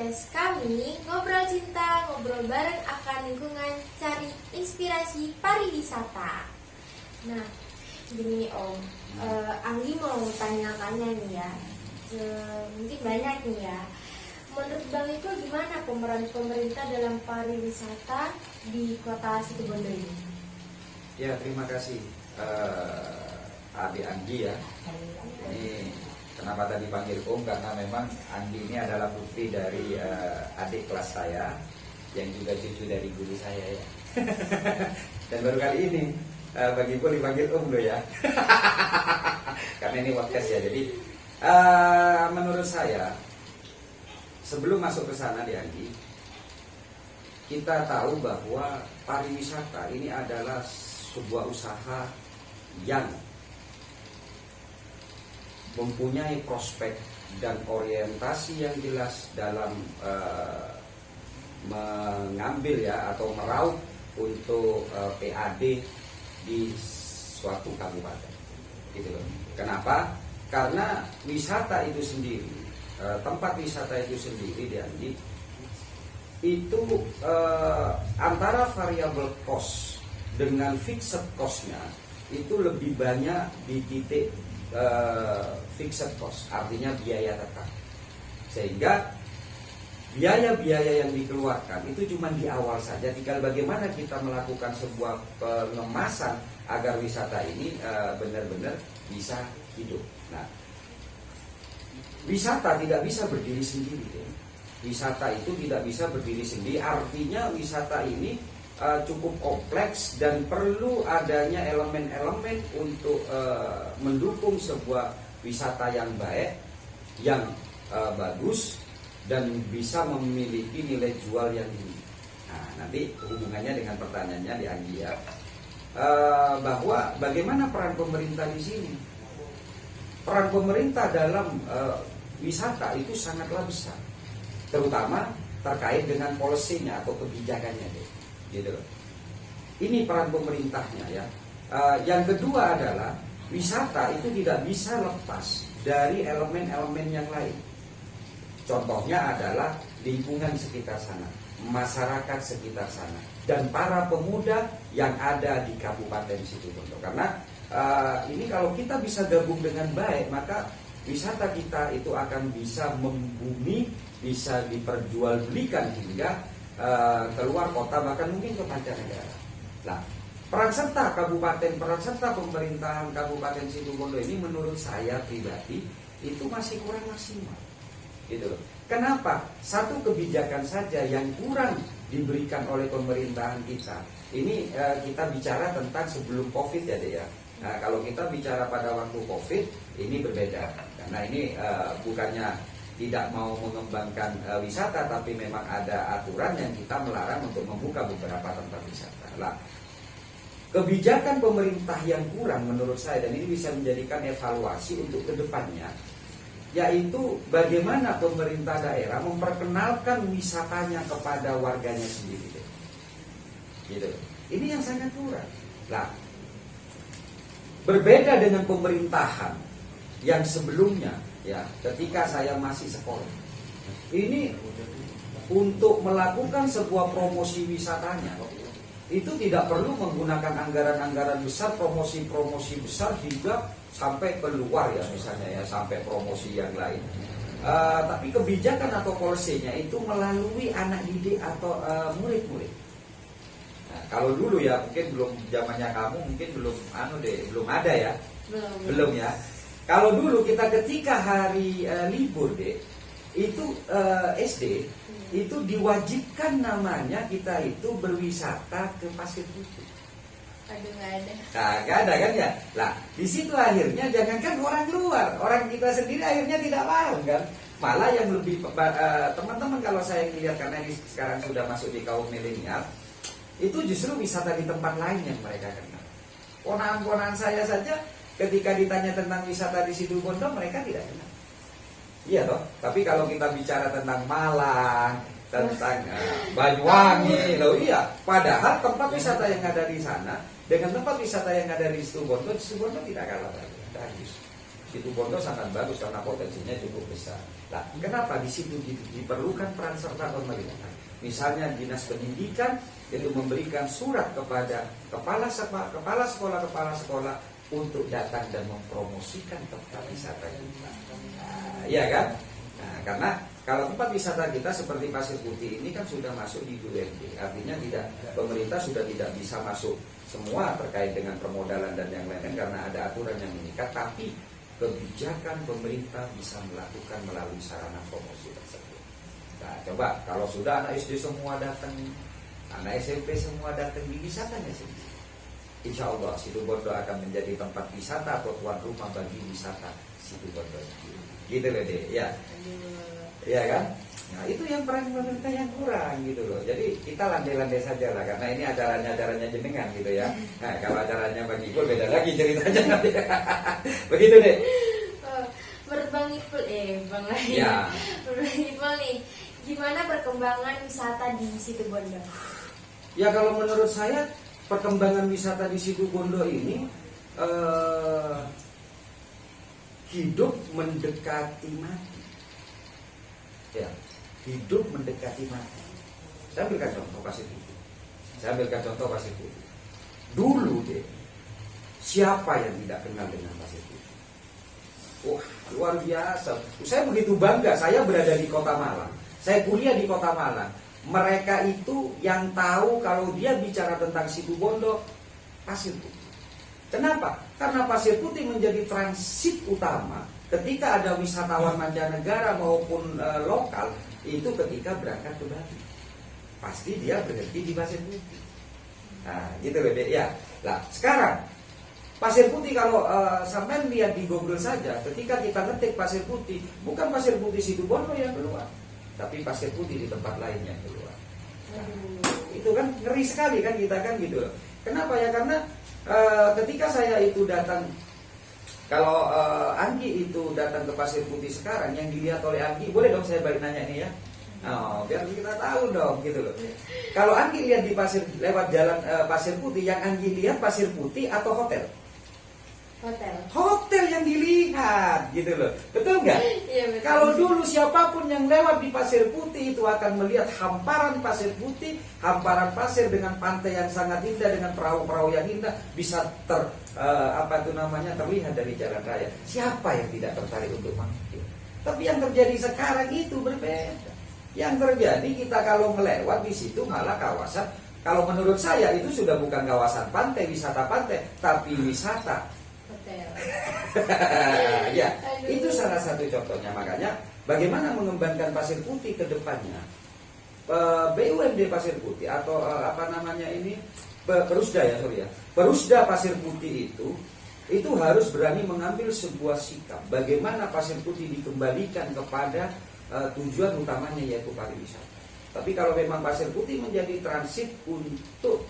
podcast kami Ngobrol Cinta, ngobrol bareng akan lingkungan, cari inspirasi pariwisata. Nah, gini nih Om, Anggi mau tanya-tanya nih ya, mungkin banyak nih ya. Menurut Bang Iko gimana pemeran pemerintah dalam pariwisata di kota Situbondo ini? Ya, terima kasih Adik Anggi ya. Ini kenapa tadi panggil Om, karena memang Anggi ini adalah putri dari adik kelas saya yang juga cucu dari guru saya ya. Dan baru kali ini bagi Ibu dipanggil Om loh ya. Karena ini podcast ya. Jadi menurut saya sebelum masuk ke sana di Anggi, kita tahu bahwa pariwisata ini adalah sebuah usaha yang mempunyai prospek dan orientasi yang jelas dalam mengambil ya atau meraup untuk PAD di suatu kabupaten, gitu loh. Kenapa? Karena wisata itu sendiri, tempat wisata itu sendiri Anggi, itu antara variable cost dengan fixed cost-nya itu lebih banyak di titik fixed cost, artinya biaya tetap. Sehingga biaya-biaya yang dikeluarkan itu cuma di awal saja, tinggal bagaimana kita melakukan sebuah pengemasan agar wisata ini benar-benar bisa hidup. Nah, wisata tidak bisa berdiri sendiri ya. Wisata itu tidak bisa berdiri sendiri, artinya wisata ini cukup kompleks dan perlu adanya elemen-elemen untuk mendukung sebuah wisata yang baik, yang bagus dan bisa memiliki nilai jual yang tinggi. Nah, nanti hubungannya dengan pertanyaannya di Anggi ya, bahwa bagaimana peran pemerintah di sini? Peran pemerintah dalam wisata itu sangatlah besar, terutama terkait dengan polisinya atau kebijakannya deh. Gitu. Ini peran pemerintahnya ya. Yang kedua adalah wisata itu tidak bisa lepas dari elemen-elemen yang lain. Contohnya adalah lingkungan sekitar sana, masyarakat sekitar sana, dan para pemuda yang ada di Kabupaten Situbondo. Karena ini kalau kita bisa gabung dengan baik, maka wisata kita itu akan bisa membumi, bisa diperjualbelikan hingga keluar kota, bahkan mungkin ke mancanegara. Nah, peran serta kabupaten, peran serta pemerintahan Kabupaten Situbondo ini menurut saya pribadi itu masih kurang maksimal, gitu loh. Kenapa? Satu kebijakan saja yang kurang diberikan oleh pemerintahan kita. Ini kita bicara tentang sebelum COVID ya, Dek ya. Nah, kalau kita bicara pada waktu COVID ini berbeda, karena ini bukannya tidak mau mengembangkan wisata, tapi memang ada aturan yang kita melarang untuk membuka beberapa tempat wisata. Nah, kebijakan pemerintah yang kurang menurut saya, dan ini bisa menjadikan evaluasi untuk kedepannya, yaitu bagaimana pemerintah daerah memperkenalkan wisatanya kepada warganya sendiri. Gitu. Ini yang sangat kurang. Nah, berbeda dengan pemerintahan yang sebelumnya ya, ketika saya masih sekolah, ini untuk melakukan sebuah promosi wisatanya itu tidak perlu menggunakan anggaran-anggaran besar, promosi-promosi besar hingga sampai keluar ya, misalnya ya sampai promosi yang lain. Tapi kebijakan atau polisinya itu melalui anak didik atau murid-murid. Nah, kalau dulu ya mungkin belum zamannya kamu, mungkin belum ada ya, belum ya. Kalau dulu kita ketika hari libur deh, itu SD itu diwajibkan namanya kita itu berwisata ke Pasir Putih. Aduh, nggak ada. Kagak ada kan ya. Lah di situ akhirnya jangankan orang luar, orang kita sendiri akhirnya tidak paham kan. Malah yang lebih teman-teman kalau saya lihat, karena ini sekarang sudah masuk di kaum milenial, itu justru wisata di tempat lain yang mereka kenal. Ponakan-ponakan saya saja ketika ditanya tentang wisata di Situbondo, mereka tidak kenal. Iya toh. Tapi kalau kita bicara tentang Malang, tentang Banyuwangi, loh iya. Padahal tempat wisata yang ada di sana dengan tempat wisata yang ada di Situbondo tidak kalah bagus. Situ Bondo sangat bagus karena potensinya cukup besar. Nah, kenapa di situ diperlukan peran serta pemerintah? Misalnya dinas pendidikan itu memberikan surat kepada kepala sekolah untuk datang dan mempromosikan tempat wisata kita. Nah, iya kan? Nah, karena kalau tempat wisata kita seperti Pasir Putih ini kan sudah masuk di BUMD, artinya pemerintah sudah tidak bisa masuk semua terkait dengan permodalan dan yang lain-lain karena ada aturan yang mengikat, tapi kebijakan pemerintah bisa melakukan melalui sarana promosi tersebut. Nah, coba kalau sudah anak SD semua datang, anak SMP semua datang di wisatanya sih. Insya Allah Situ Bondo akan menjadi tempat wisata atau tuan rumah bagi wisata Situ Bondo. Gitu loh deh, ya. Iya kan? Nah itu yang peran pemerintah yang kurang gitu loh. Jadi kita landai-landai saja lah karena ini acaranya jenengan gitu ya. Nah kalau acaranya Bang Ipul beda lagi ceritanya nanti. Begitu deh. Menurut Bang Ipul, Bang Lai. Ya. Menurut Bang Ipul nih, gimana perkembangan wisata di Situ Bondo? Ya kalau menurut saya perkembangan wisata di Situ Bondo ini hidup mendekati mati. Ya, hidup mendekati mati. Saya ambilkan contoh Pasir Putih. Dulu deh, siapa yang tidak kenal dengan Pasir Putih? Wah, luar biasa. Saya begitu bangga, saya berada di Kota Malang. Saya kuliah di Kota Malang. Mereka itu yang tahu kalau dia bicara tentang Situ Bondo, Pasir Putih. Kenapa? Karena Pasir Putih menjadi transit utama ketika ada wisatawan mancanegara maupun lokal itu ketika berangkat ke Bali. Pasti dia berhenti di Pasir Putih. Nah, gitu loh deh ya. Nah, sekarang Pasir Putih kalau sampai lihat di Google saja, ketika kita ngetik Pasir Putih, bukan Pasir Putih Situ Bondo yang keluar, tapi Pasir Putih di tempat lain yang keluar. Nah, itu kan ngeri sekali kan kita kan gitu loh. Kenapa ya? Karena ketika saya itu datang, kalau Anggi itu datang ke Pasir Putih sekarang, yang dilihat oleh Anggi, boleh dong saya balik nanya nih ya, biar kita tahu dong gitu loh. Kalau Anggi lihat di lewat jalan Pasir Putih, yang Anggi lihat Pasir Putih atau hotel? Hotel yang dilihat gitu loh, betul nggak? Iya, betul. Kalau dulu siapapun yang lewat di Pasir Putih itu akan melihat hamparan Pasir Putih, hamparan pasir dengan pantai yang sangat indah, dengan perahu-perahu yang indah, bisa terlihat dari jalan raya. Siapa yang tidak tertarik untuk mampir? Tapi yang terjadi sekarang itu berbeda. Yang terjadi kita kalau melewat di situ malah kawasan, kalau menurut saya itu sudah bukan kawasan pantai, wisata pantai, tapi wisata ya, itu salah satu contohnya. Makanya bagaimana mengembangkan Pasir Putih ke depannya, BUMD Pasir Putih atau Perusda Pasir Putih itu harus berani mengambil sebuah sikap bagaimana Pasir Putih dikembalikan kepada tujuan utamanya yaitu pariwisata. Tapi kalau memang Pasir Putih menjadi transit untuk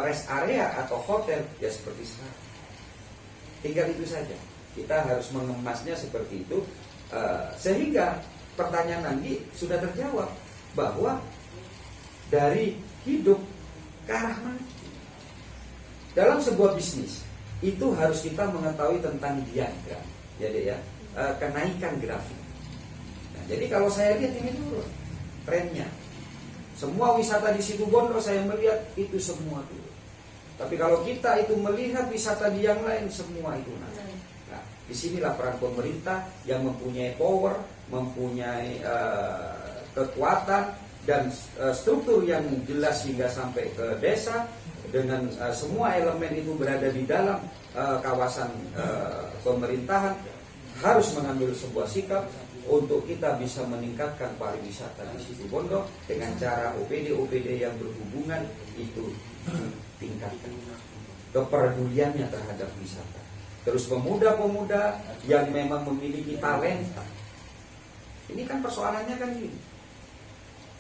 rest area atau hotel, ya seperti sekarang. Tinggal itu saja. Kita harus mengemasnya seperti itu sehingga pertanyaan Anggi sudah terjawab bahwa dari hidup ke arah mati. Dalam sebuah bisnis itu harus kita mengetahui tentang diagram, jadi ya kenaikan grafik. Nah, jadi kalau saya lihat ini dulu trennya, semua wisata di Situ Bondo saya melihat itu semua dulu. Tapi kalau kita itu melihat wisata di yang lain, semua itu naik. Nah, disinilah peran pemerintah yang mempunyai power, mempunyai kekuatan dan struktur yang jelas hingga sampai ke desa, dengan semua elemen itu berada di dalam kawasan pemerintahan, harus mengambil sebuah sikap untuk kita bisa meningkatkan pariwisata di Situ Bondo dengan cara OPD yang berhubungan itu tingkatkan kepeduliannya terhadap wisata. Terus pemuda-pemuda yang memang memiliki talenta. Ini kan persoalannya kan ini.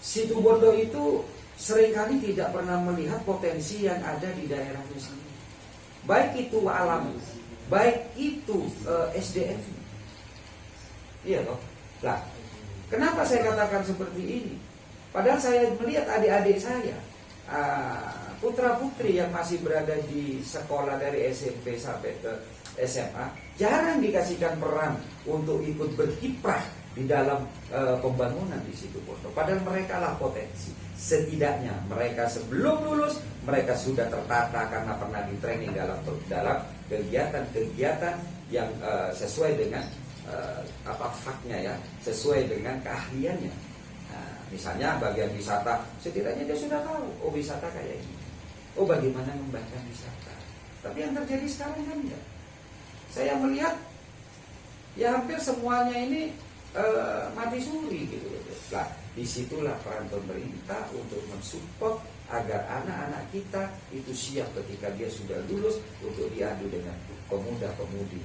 Situ Bondo itu seringkali tidak pernah melihat potensi yang ada di daerahnya sendiri. Baik itu alam, baik itu SDM. Iya toh. Lah, kenapa saya katakan seperti ini? Padahal saya melihat adik-adik saya, putra-putri yang masih berada di sekolah dari SMP sampai ke SMA jarang dikasihkan peran untuk ikut berkiprah di dalam pembangunan di situ Bondo. Padahal mereka lah potensi. Setidaknya mereka sebelum lulus mereka sudah tertata karena pernah di training dalam kegiatan-kegiatan yang sesuai dengan faknya ya, sesuai dengan keahliannya. Nah, misalnya bagian wisata, setidaknya dia sudah tahu, oh wisata kayak ini, oh bagaimana mengembangkan wisata. Tapi yang terjadi sekarang kan enggak. Saya melihat ya hampir semuanya ini mati suri gitu. Nah, disitulah peran pemerintah untuk mensupport agar anak-anak kita itu siap ketika dia sudah lulus untuk diadu dengan pemuda-pemudi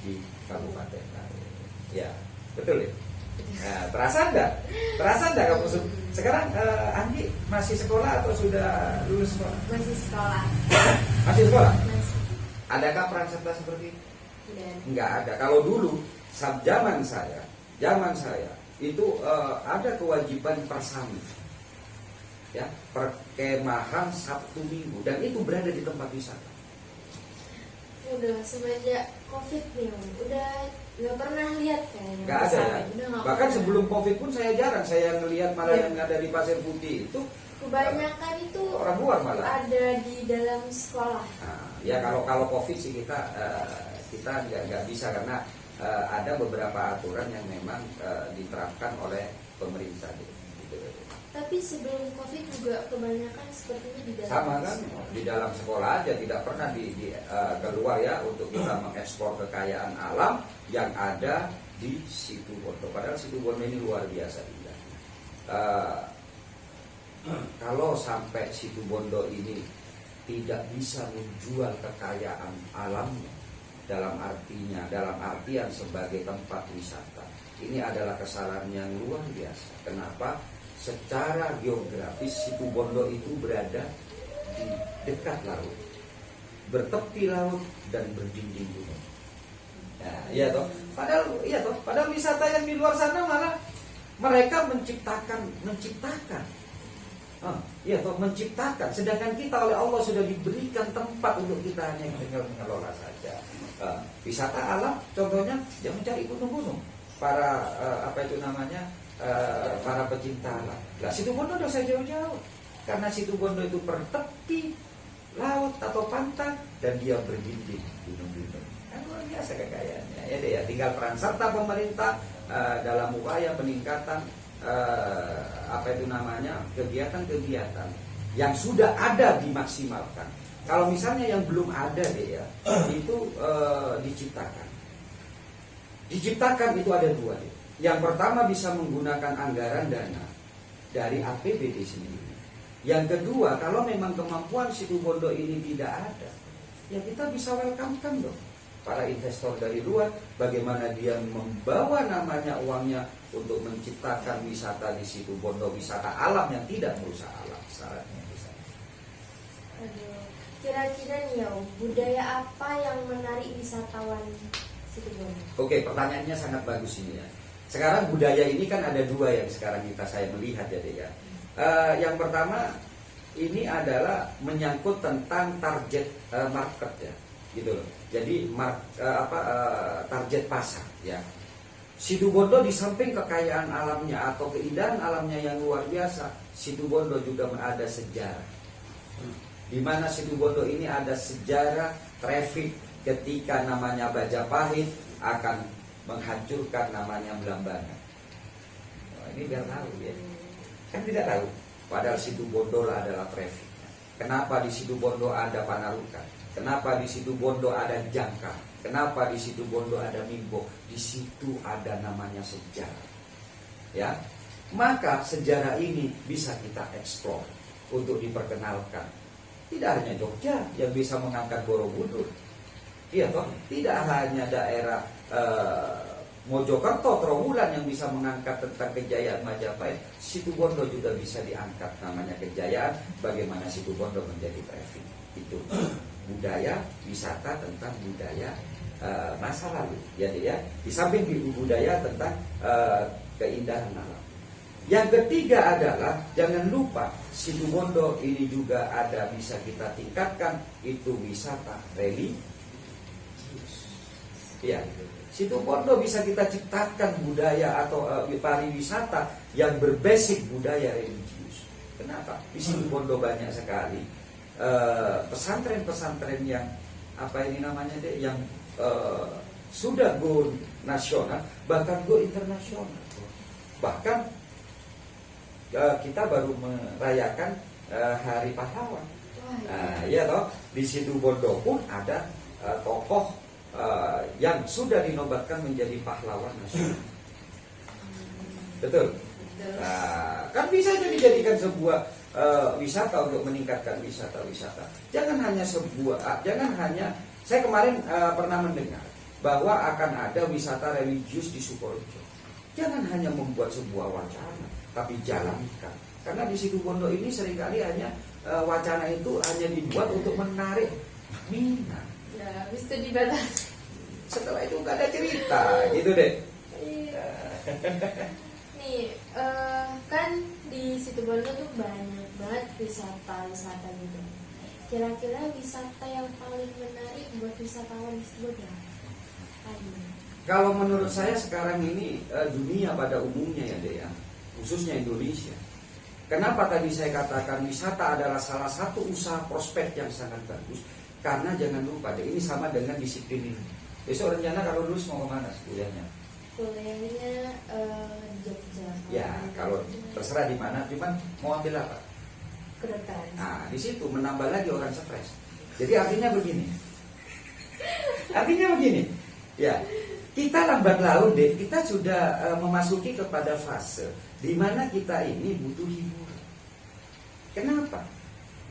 di Kabupaten Laut. Ya, betul ya. Nah, terasa enggak? Terasa enggak kamu sekarang Andi masih sekolah atau sudah lulus sekolah? Masih sekolah. Masih sekolah? Masih. Adakah peran serta seperti itu? Tidak. Enggak ada. Kalau dulu zaman saya itu ada kewajiban persami. Ya, perkemahan Sabtu Minggu dan itu berada di tempat wisata. Udah semenjak Covid nih, udah nggak pernah lihat kayaknya. Nggak ada ya. Bahkan pernah. sebelum Covid pun saya jarang saya ngelihat malah yang ada di Pasir Putih itu Kebanyakan itu orang luar malah. ada di dalam sekolah. Nah, ya kalau Covid sih kita nggak bisa karena ada beberapa aturan yang memang diterapkan oleh pemerintah gitu. Tapi sebelum Covid juga kebanyakan sepertinya di dalam Sama kan di dalam sekolah aja tidak pernah keluar ya untuk kita mengekspor kekayaan alam yang ada di Situ Bondo. Padahal Situ Bondo ini luar biasa indah. Kalau sampai Situ Bondo ini tidak bisa menjual kekayaan alamnya dalam artian sebagai tempat wisata, ini adalah kesalahan yang luar biasa. Kenapa? Secara geografis Situ Bondo itu berada di dekat laut, bertepi laut dan berdinding gunung. Nah, iya toh. Padahal wisata yang di luar sana malah mereka menciptakan. Menciptakan. Sedangkan kita oleh Allah sudah diberikan tempat untuk kita hanya tinggal mengelola saja. Wisata alam, contohnya yang mencari gunung-gunung. Para para pecinta alam. Lah Situ Bondo udah saya jauh-jauh. Karena Situ Bondo itu bertepi laut atau pantai dan dia berdinding gunung-gunung. Kan luar biasa kekayaannya. Ya, tinggal peran serta pemerintah dalam upaya peningkatan kegiatan-kegiatan yang sudah ada dimaksimalkan. Kalau misalnya yang belum ada itu diciptakan. Diciptakan itu ada dua deh. Yang pertama bisa menggunakan anggaran dana dari APBD sendiri. Yang kedua, kalau memang kemampuan Situ Bondo ini tidak ada, ya kita bisa welcome dong. Para investor dari luar, bagaimana dia membawa namanya uangnya untuk menciptakan wisata di Situ Bondo, wisata alam yang tidak merusak alam. Syaratnya bisa. Aduh, kira-kira nih budaya apa yang menarik wisatawan Situ Bondo? Oke, pertanyaannya sangat bagus ini ya. Sekarang budaya ini kan ada dua yang sekarang saya melihat ya. Yang pertama ini adalah menyangkut tentang target market ya, gitu loh. Jadi target pasar ya. Situ Bondo di samping kekayaan alamnya atau keindahan alamnya yang luar biasa, Situ Bondo juga ada sejarah. Di mana Situ Bondo ini ada sejarah traffic ketika namanya Majapahit akan menghancurkan namanya Belambangan. Ini biar tahu ya. Kan tidak tahu. Padahal Situ Bondo adalah trafficnya. Kenapa di Situ Bondo ada Panarukan? Kenapa di Situ Bondo ada Jangka? Kenapa di Situ Bondo ada Mimbo? Di situ ada namanya sejarah. Ya, maka sejarah ini bisa kita eksplor untuk diperkenalkan. Tidak hanya Jogja yang bisa mengangkat Borobudur. Iya toh, tidak hanya daerah Mojokerto, Trawulan yang bisa mengangkat tentang kejayaan Majapahit. Situ Bondo juga bisa diangkat namanya kejayaan. Bagaimana Situ Bondo menjadi traffic. Itu budaya wisata tentang budaya masa lalu. Jadi ya, di samping budaya tentang keindahan alam. Yang ketiga adalah jangan lupa Situ Bondo ini juga ada bisa kita tingkatkan itu wisata Ya, situ Bondo bisa kita ciptakan budaya atau pariwisata yang berbasis budaya religius. Kenapa? Di situ Bondo banyak sekali pesantren-pesantren yang apa ini namanya deh, yang sudah go nasional, bahkan go internasional. Bahkan kita baru merayakan Hari Pahlawan. Nah, ya toh, di situ Bondo pun ada tokoh yang sudah dinobatkan menjadi pahlawan nasional. Betul. Nah, kan bisa jadi dijadikan sebuah wisata untuk meningkatkan wisata-wisata. Jangan hanya saya kemarin pernah mendengar bahwa akan ada wisata religius di Sukorejo. Jangan hanya membuat sebuah wacana, tapi jalankan. Karena di situ Bondo ini seringkali hanya wacana itu hanya dibuat untuk menarik minat. Ya, habis itu dibatas. Setelah itu nggak ada cerita, gitu deh. Iya. Nih, kan di situ Bondo tuh banyak banget wisata gitu. Kira-kira wisata yang paling menarik buat wisatawan di situ Bondo apa? Kalau menurut saya sekarang ini dunia pada umumnya ya deh ya, khususnya Indonesia. Kenapa tadi saya katakan wisata adalah salah satu usaha prospek yang sangat bagus? Karena jangan lupa deh, ini sama dengan disiplin ini. Besok rencana kalau lulus mau kemana kuliahnya? Kuliahnya Jogja. Ya kalau terserah di mana, cuman mau ambil apa? Kedokteran. Nah di situ menambah lagi orang stres. Jadi artinya begini. Ya, kita lambat laun deh, kita sudah memasuki kepada fase di mana kita ini butuh hiburan. Kenapa?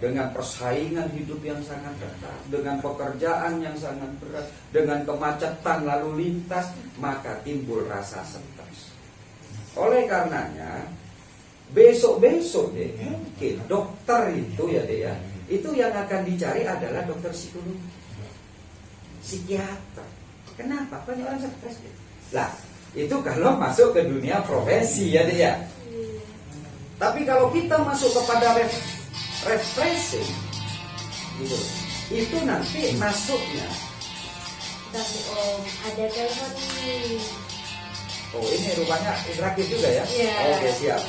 Dengan persaingan hidup yang sangat ketat, dengan pekerjaan yang sangat berat, dengan kemacetan lalu lintas, maka timbul rasa stres. Oleh karenanya, besok-besok deh, mungkin dokter itu ya deh ya, itu yang akan dicari adalah dokter psikologi, psikiater. Kenapa? Banyak orang stres deh. Lah, itu kalau masuk ke dunia profesi ya deh ya. Tapi kalau kita masuk kepada refreshing gitu, itu nanti masuknya. Tapi ada telepon nih. Oh ini rupanya interaktif juga ya? Iya. Oke siap.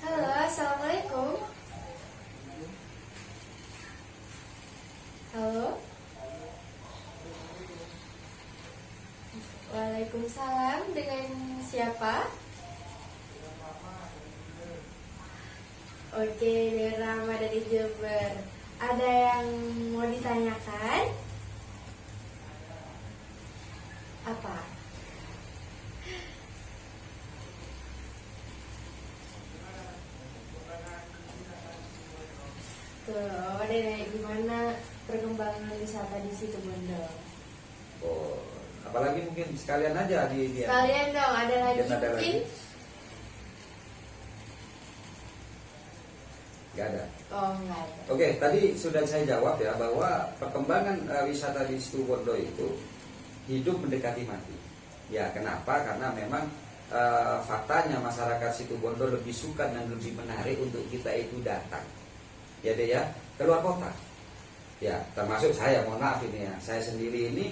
Halo, assalamualaikum. Halo. Waalaikumsalam, dengan siapa? Oke, Rama dari Jember. Ada yang mau ditanyakan? Apa? Tuh, ada gimana perkembangan wisata di situ Bondo? Oh, apalagi mungkin sekalian aja di dia. Sekalian dong, ada lagi Mungkin ada mungkin? lagi. Gak ada. Oh, enggak ada. Oke, tadi sudah saya jawab ya bahwa perkembangan wisata di situ Bondo itu hidup mendekati mati. Ya, kenapa? Karena memang faktanya masyarakat situ Bondo lebih suka dan lebih menarik untuk kita itu datang. Ya deh ya, keluar kota. Ya, termasuk saya, mohon maaf ini ya, saya sendiri ini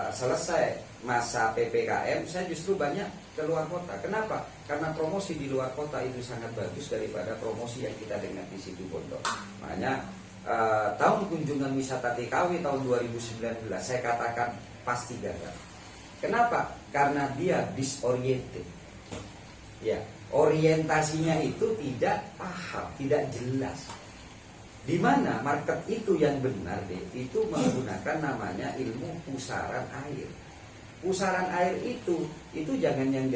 selesai masa PPKM, saya justru banyak keluar kota. Kenapa? Karena promosi di luar kota itu sangat bagus daripada promosi yang kita dengar di situ Bondo. Makanya tahun kunjungan wisata TKW tahun 2019 saya katakan pasti gagal. Kenapa? Karena dia disoriented. Ya, orientasinya itu tidak paham, tidak jelas. Di mana market itu yang benar deh, itu menggunakan namanya ilmu pusaran air. Pusaran air itu jangan yang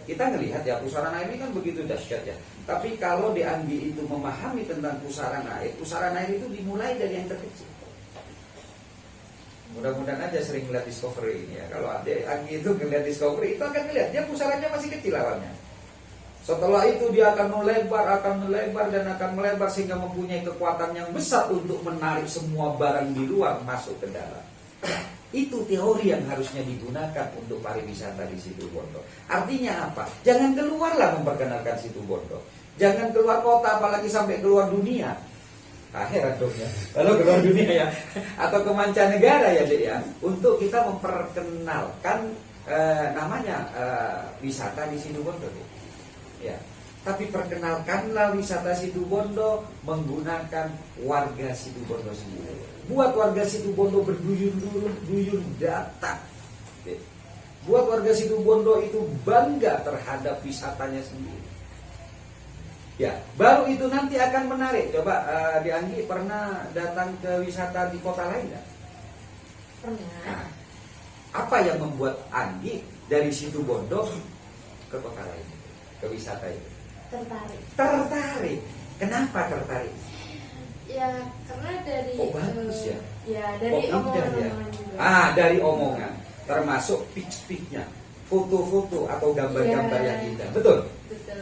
kita ngelihat ya, pusaran air ini kan begitu dahsyat ya. Tapi kalau diambil itu memahami tentang pusaran air itu dimulai dari yang terkecil. Mudah-mudahan aja sering melihat Discovery ini ya. Kalau Anggi itu ngelihat Discovery itu akan melihat dia pusarannya masih kecil awalnya. Setelah itu dia akan melebar dan akan melebar sehingga mempunyai kekuatan yang besar untuk menarik semua barang di luar masuk ke dalam. Itu teori yang harusnya digunakan untuk pariwisata di situ Bondo. Artinya apa? Jangan keluarlah memperkenalkan situ Bondo. Jangan keluar kota apalagi sampai keluar dunia. akhirat dong ya, lalu ke luar dunia ya, atau ke mancanegara ya Dek ya, untuk kita memperkenalkan namanya wisata di Situbondo Dek. Ya, tapi perkenalkanlah wisata Situbondo menggunakan warga Situbondo sendiri. Buat warga Situbondo berduyun-duyun datang. Dek. Buat warga Situbondo itu bangga terhadap wisatanya sendiri. Ya, baru itu nanti akan menarik. Coba Di Anggi pernah datang ke wisata di kota lain nggak? Pernah. Nah, apa yang membuat Anggi dari Situbondo ke kota lain, ke wisata itu? Tertarik. Tertarik. Kenapa tertarik? Ya karena dari Oh, bagus ya. Ya dari Oh, indah ya. omongan-omongan juga. Dari omongan, termasuk pitch-pitchnya, foto-foto atau gambar-gambar Iya. yang indah. Betul? Betul.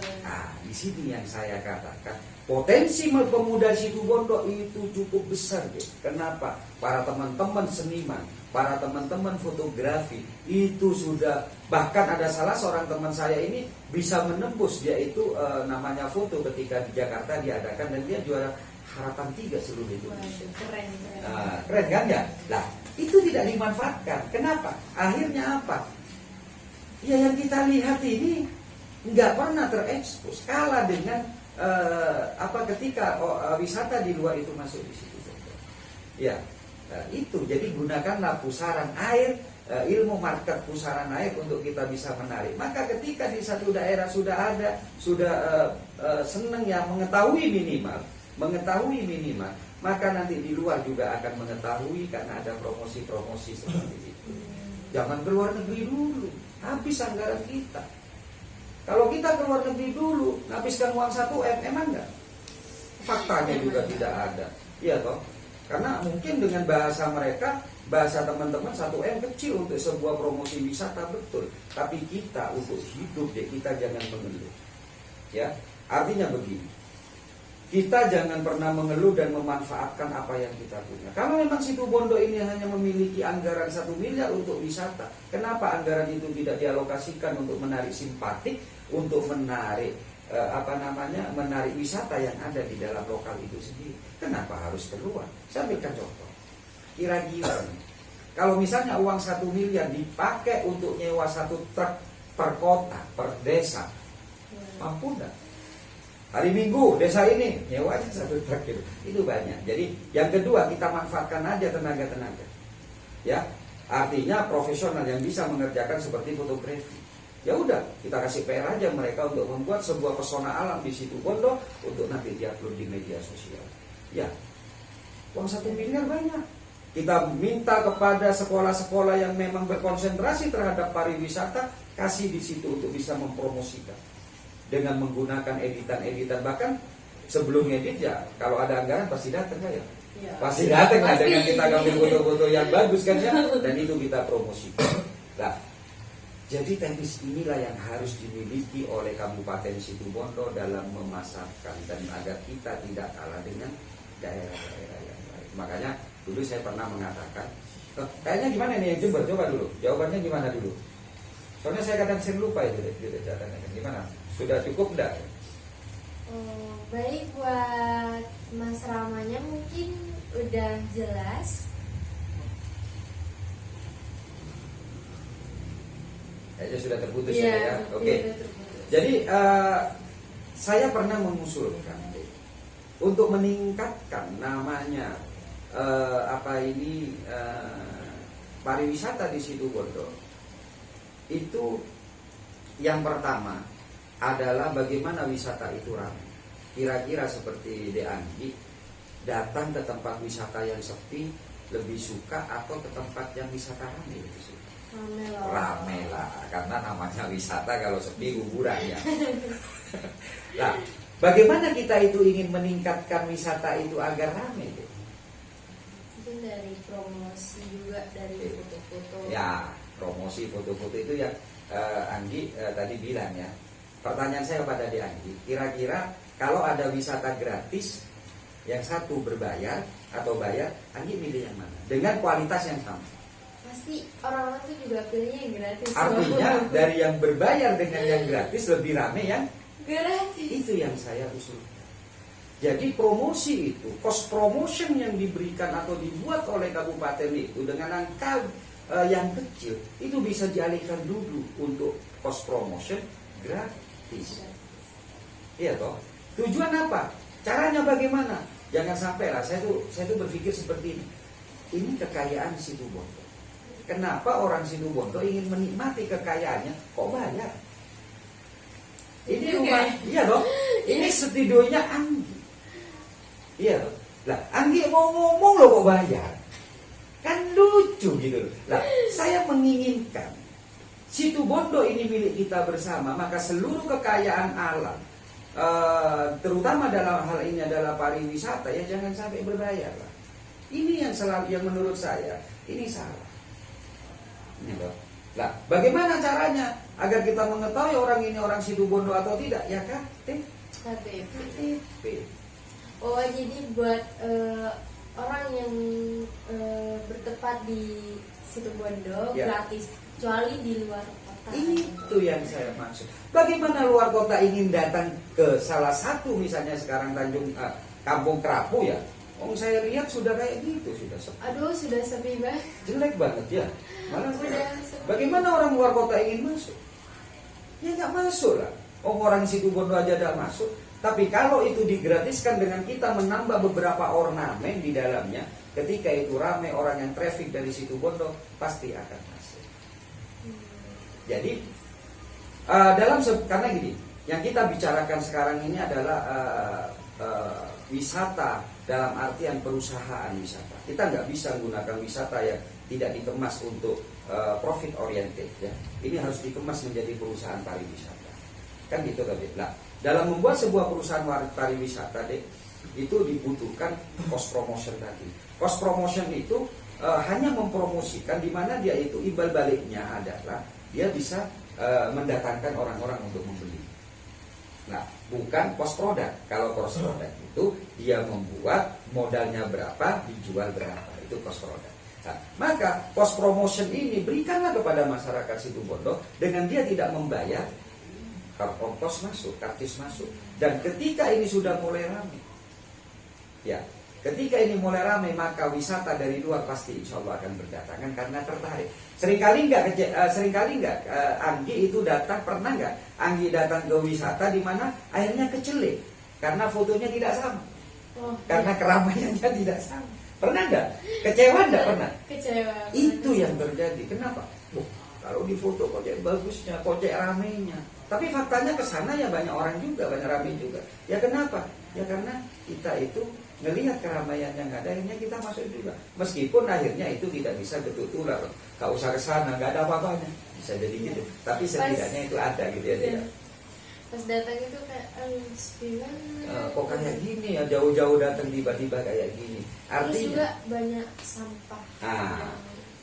Di sini yang saya katakan, potensi pemuda Situbondo itu cukup besar, deh. Kenapa? Para teman-teman seniman, para teman-teman fotografi itu sudah, bahkan ada salah seorang teman saya ini bisa menembus, dia itu namanya foto ketika di Jakarta diadakan dan dia juara harapan 3 seluruh Indonesia. Waduh, keren. Keren kan ya? Lah, itu tidak dimanfaatkan. Kenapa? Akhirnya apa? Ya yang kita lihat ini nggak pernah terekspos, kalah dengan ketika wisata di luar itu masuk di situ. Ya, itu. Jadi gunakanlah pusaran air, ilmu market pusaran air untuk kita bisa menarik. Maka ketika di satu daerah sudah ada, senang ya mengetahui minimal, maka nanti di luar juga akan mengetahui karena ada promosi-promosi seperti itu. Jangan keluar negeri dulu, habis anggaran kita. Kalau kita keluar negeri dulu, habiskan uang 1M, emang enggak? Faktanya juga tidak ada. Iya toh? Karena mungkin dengan bahasa mereka, bahasa teman-teman 1M kecil untuk sebuah promosi wisata, betul. Tapi kita untuk hidup deh, kita jangan mengeluh. Ya, artinya begini. Kita jangan pernah mengeluh dan memanfaatkan apa yang kita punya. Kalau memang Situbondo ini hanya memiliki anggaran 1 miliar untuk wisata, kenapa anggaran itu tidak dialokasikan untuk menarik simpatik, untuk menarik menarik wisata yang ada di dalam lokal itu sendiri? Kenapa harus keluar? Saya berikan contoh. Kira-kira kalau misalnya uang 1 miliar dipakai untuk nyewa 1 truk per kota, per desa, mampu enggak? Hari Minggu desa ini nyewa aja 1 truk gitu. Itu banyak. Jadi yang kedua, kita manfaatkan aja tenaga-tenaga. Ya, artinya profesional yang bisa mengerjakan seperti fotografi. Ya udah, kita kasih PR aja mereka untuk membuat sebuah pesona alam di Situbondo untuk nanti diupload di media sosial. Ya, uang 1 miliar banyak. Kita minta kepada sekolah-sekolah yang memang berkonsentrasi terhadap pariwisata, kasih di situ untuk bisa mempromosikan dengan menggunakan editan-editan. Bahkan sebelum edit ya, kalau ada anggaran pasti datang ya. Ya. Pasti datang lah dengan kita ngambil foto-foto yang bagus kan ya, dan itu kita promosikan. Nah, jadi teknis inilah yang harus dimiliki oleh Kabupaten Situbondo dalam memasarkan dan agar kita tidak kalah dengan daerah-daerah yang lain. Makanya dulu saya pernah mengatakan, kayaknya gimana nih yang Jember? Coba dulu, jawabannya gimana dulu? Soalnya saya kadang sering lupa itu datanya. Gimana? Sudah cukup enggak? Baik, buat Mas Ramanya mungkin udah jelas. Kayaknya sudah terputus Iya, ya. Oke. Jadi saya pernah mengusulkan untuk meningkatkan namanya pariwisata di Situbondo. Itu yang pertama adalah bagaimana wisata itu ramai. Kira-kira seperti De Anggi datang ke tempat wisata yang sepi lebih suka atau ke tempat yang wisata ramai lebih suka? Rame lah, karena namanya wisata, kalau sepi kuburan ya. Nah, bagaimana kita itu ingin meningkatkan wisata itu agar ramai? Mungkin dari promosi juga, dari foto-foto. Ya, promosi foto-foto itu yang Anggi tadi bilang ya. Pertanyaan saya pada De Anggi, kira-kira kalau ada wisata gratis, yang satu berbayar atau bayar, Anggi milih yang mana? Dengan kualitas yang sama. Pasti orang-orang tuh juga pilihnya yang gratis. Artinya dari yang berbayar dengan yang gratis lebih rame yang gratis. itu yang saya usulkan. Jadi promosi itu, cost promotion yang diberikan atau dibuat oleh kabupaten itu dengan angka yang kecil, itu bisa dialihkan dulu untuk cost promotion gratis. Iya toh. Tujuan apa? Caranya bagaimana? Jangan sampai lah, saya tuh berpikir seperti ini. Ini kekayaan Situbondo. Kenapa orang Situbondo ingin menikmati kekayaannya kok bayar? Ini rumah, iya dong. Ini studionya Anggi. Iya loh. Lah, Anggi mau ngomong loh kok bayar. Kan lucu gitu loh. Lah, saya menginginkan Situbondo ini milik kita bersama, maka seluruh kekayaan alam, terutama dalam hal ini adalah pariwisata, ya jangan sampai berbayar lah. Ini yang selalu, yang menurut saya ini salah. Gitu. Lah, bagaimana caranya agar kita mengetahui orang ini orang Situbondo atau tidak? Ya KTP. Oh, jadi buat orang yang bertempat di Situbondo ya, gratis, kecuali di luar kota. Itu yang saya maksud. Bagaimana luar kota ingin datang ke salah satu, misalnya sekarang Kampung Kerapu ya? Oh, saya lihat sudah kayak gitu, sudah sepi. Aduh, sudah sepi banget. Jelek banget ya. Malah Udah sepi. bagaimana orang luar kota ingin masuk? Ya nggak masuk lah. Oh, orang Situbondo aja tidak masuk. Tapi kalau itu digratiskan dengan kita menambah beberapa ornamen di dalamnya, ketika itu ramai orang yang traffic dari Situbondo pasti akan masuk. Jadi karena gini, yang kita bicarakan sekarang ini adalah wisata dalam artian perusahaan wisata. Kita nggak bisa menggunakan wisata yang tidak dikemas untuk profit oriented ya. Ini harus dikemas menjadi perusahaan pariwisata. Kan gitu tadi. Nah, dalam membuat sebuah perusahaan pariwisata itu dibutuhkan cost promotion tadi. Cost promotion itu hanya mempromosikan di mana dia itu imbal baliknya adalah dia bisa mendatangkan orang-orang untuk membeli. Nah, bukan cost product. Kalau cost product itu dia membuat modalnya berapa, dijual berapa. Itu cost product. Nah, maka cost promotion ini berikanlah kepada masyarakat Situbondo dengan dia tidak membayar ongkos masuk, kartis masuk. Dan ketika ini sudah mulai ramai, ya, ketika ini mulai ramai, maka wisata dari luar pasti insya Allah akan berdatangan karena tertarik. Seringkali nggak Anggi itu datang, pernah nggak Anggi datang ke wisata di mana airnya kecelek karena fotonya tidak sama, karena keramaiannya tidak sama. Pernah nggak? Kecewa nggak pernah? Kecewa. Itu yang terjadi. Kenapa? Kalau di foto kok bagusnya, kok ramainya. Tapi faktanya ke sana ya banyak orang juga, banyak ramai juga. Ya kenapa? Ya karena kita itu ngelihat keramaian yang ada, akhirnya kita masuk juga. Meskipun akhirnya itu tidak bisa betul-betul, gak usah ke sana, gak ada apa-apanya. Bisa jadi gitu. Tapi setidaknya itu ada gitu ya. Iya. Pas datang itu kayak kok kayak gini ya, jauh-jauh datang tiba-tiba kayak gini. Terus juga banyak sampah.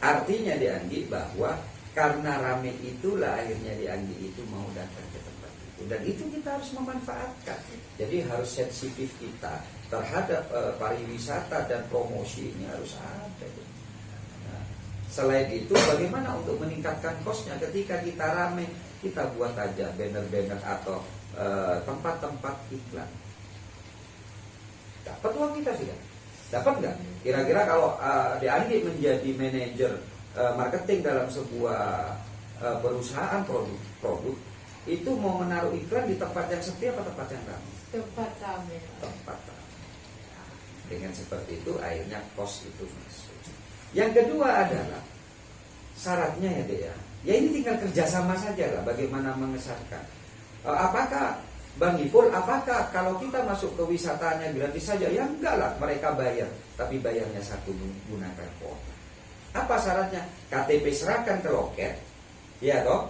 Artinya di Anggi bahwa karena rame itulah akhirnya di Anggi itu mau datang ke tempat itu. Dan itu kita harus memanfaatkan. Jadi harus sensitif kita terhadap pariwisata dan promosi ini harus ada. Nah, selain itu bagaimana untuk meningkatkan kosnya ketika kita rame, kita buat aja banner-banner atau tempat-tempat iklan. Dapat uang kita sudah? Dapat nggak? Kira-kira kalau di Anggi menjadi manajer marketing dalam sebuah perusahaan produk itu mau menaruh iklan di tempat yang sepi apa tempat yang ramai? Tempat ramai. Tempat ramai. Dengan seperti itu akhirnya cost itu masuk. Yang kedua adalah syaratnya ya Dek ya. Ya ini tinggal kerjasama saja lah bagaimana mengesahkan. Apakah Bang Ipul, apakah kalau kita masuk ke wisatanya gratis saja? Ya enggak lah, mereka bayar, tapi bayarnya satu menggunakan kuota. Apa syaratnya? KTP serahkan ke loket, ya toh.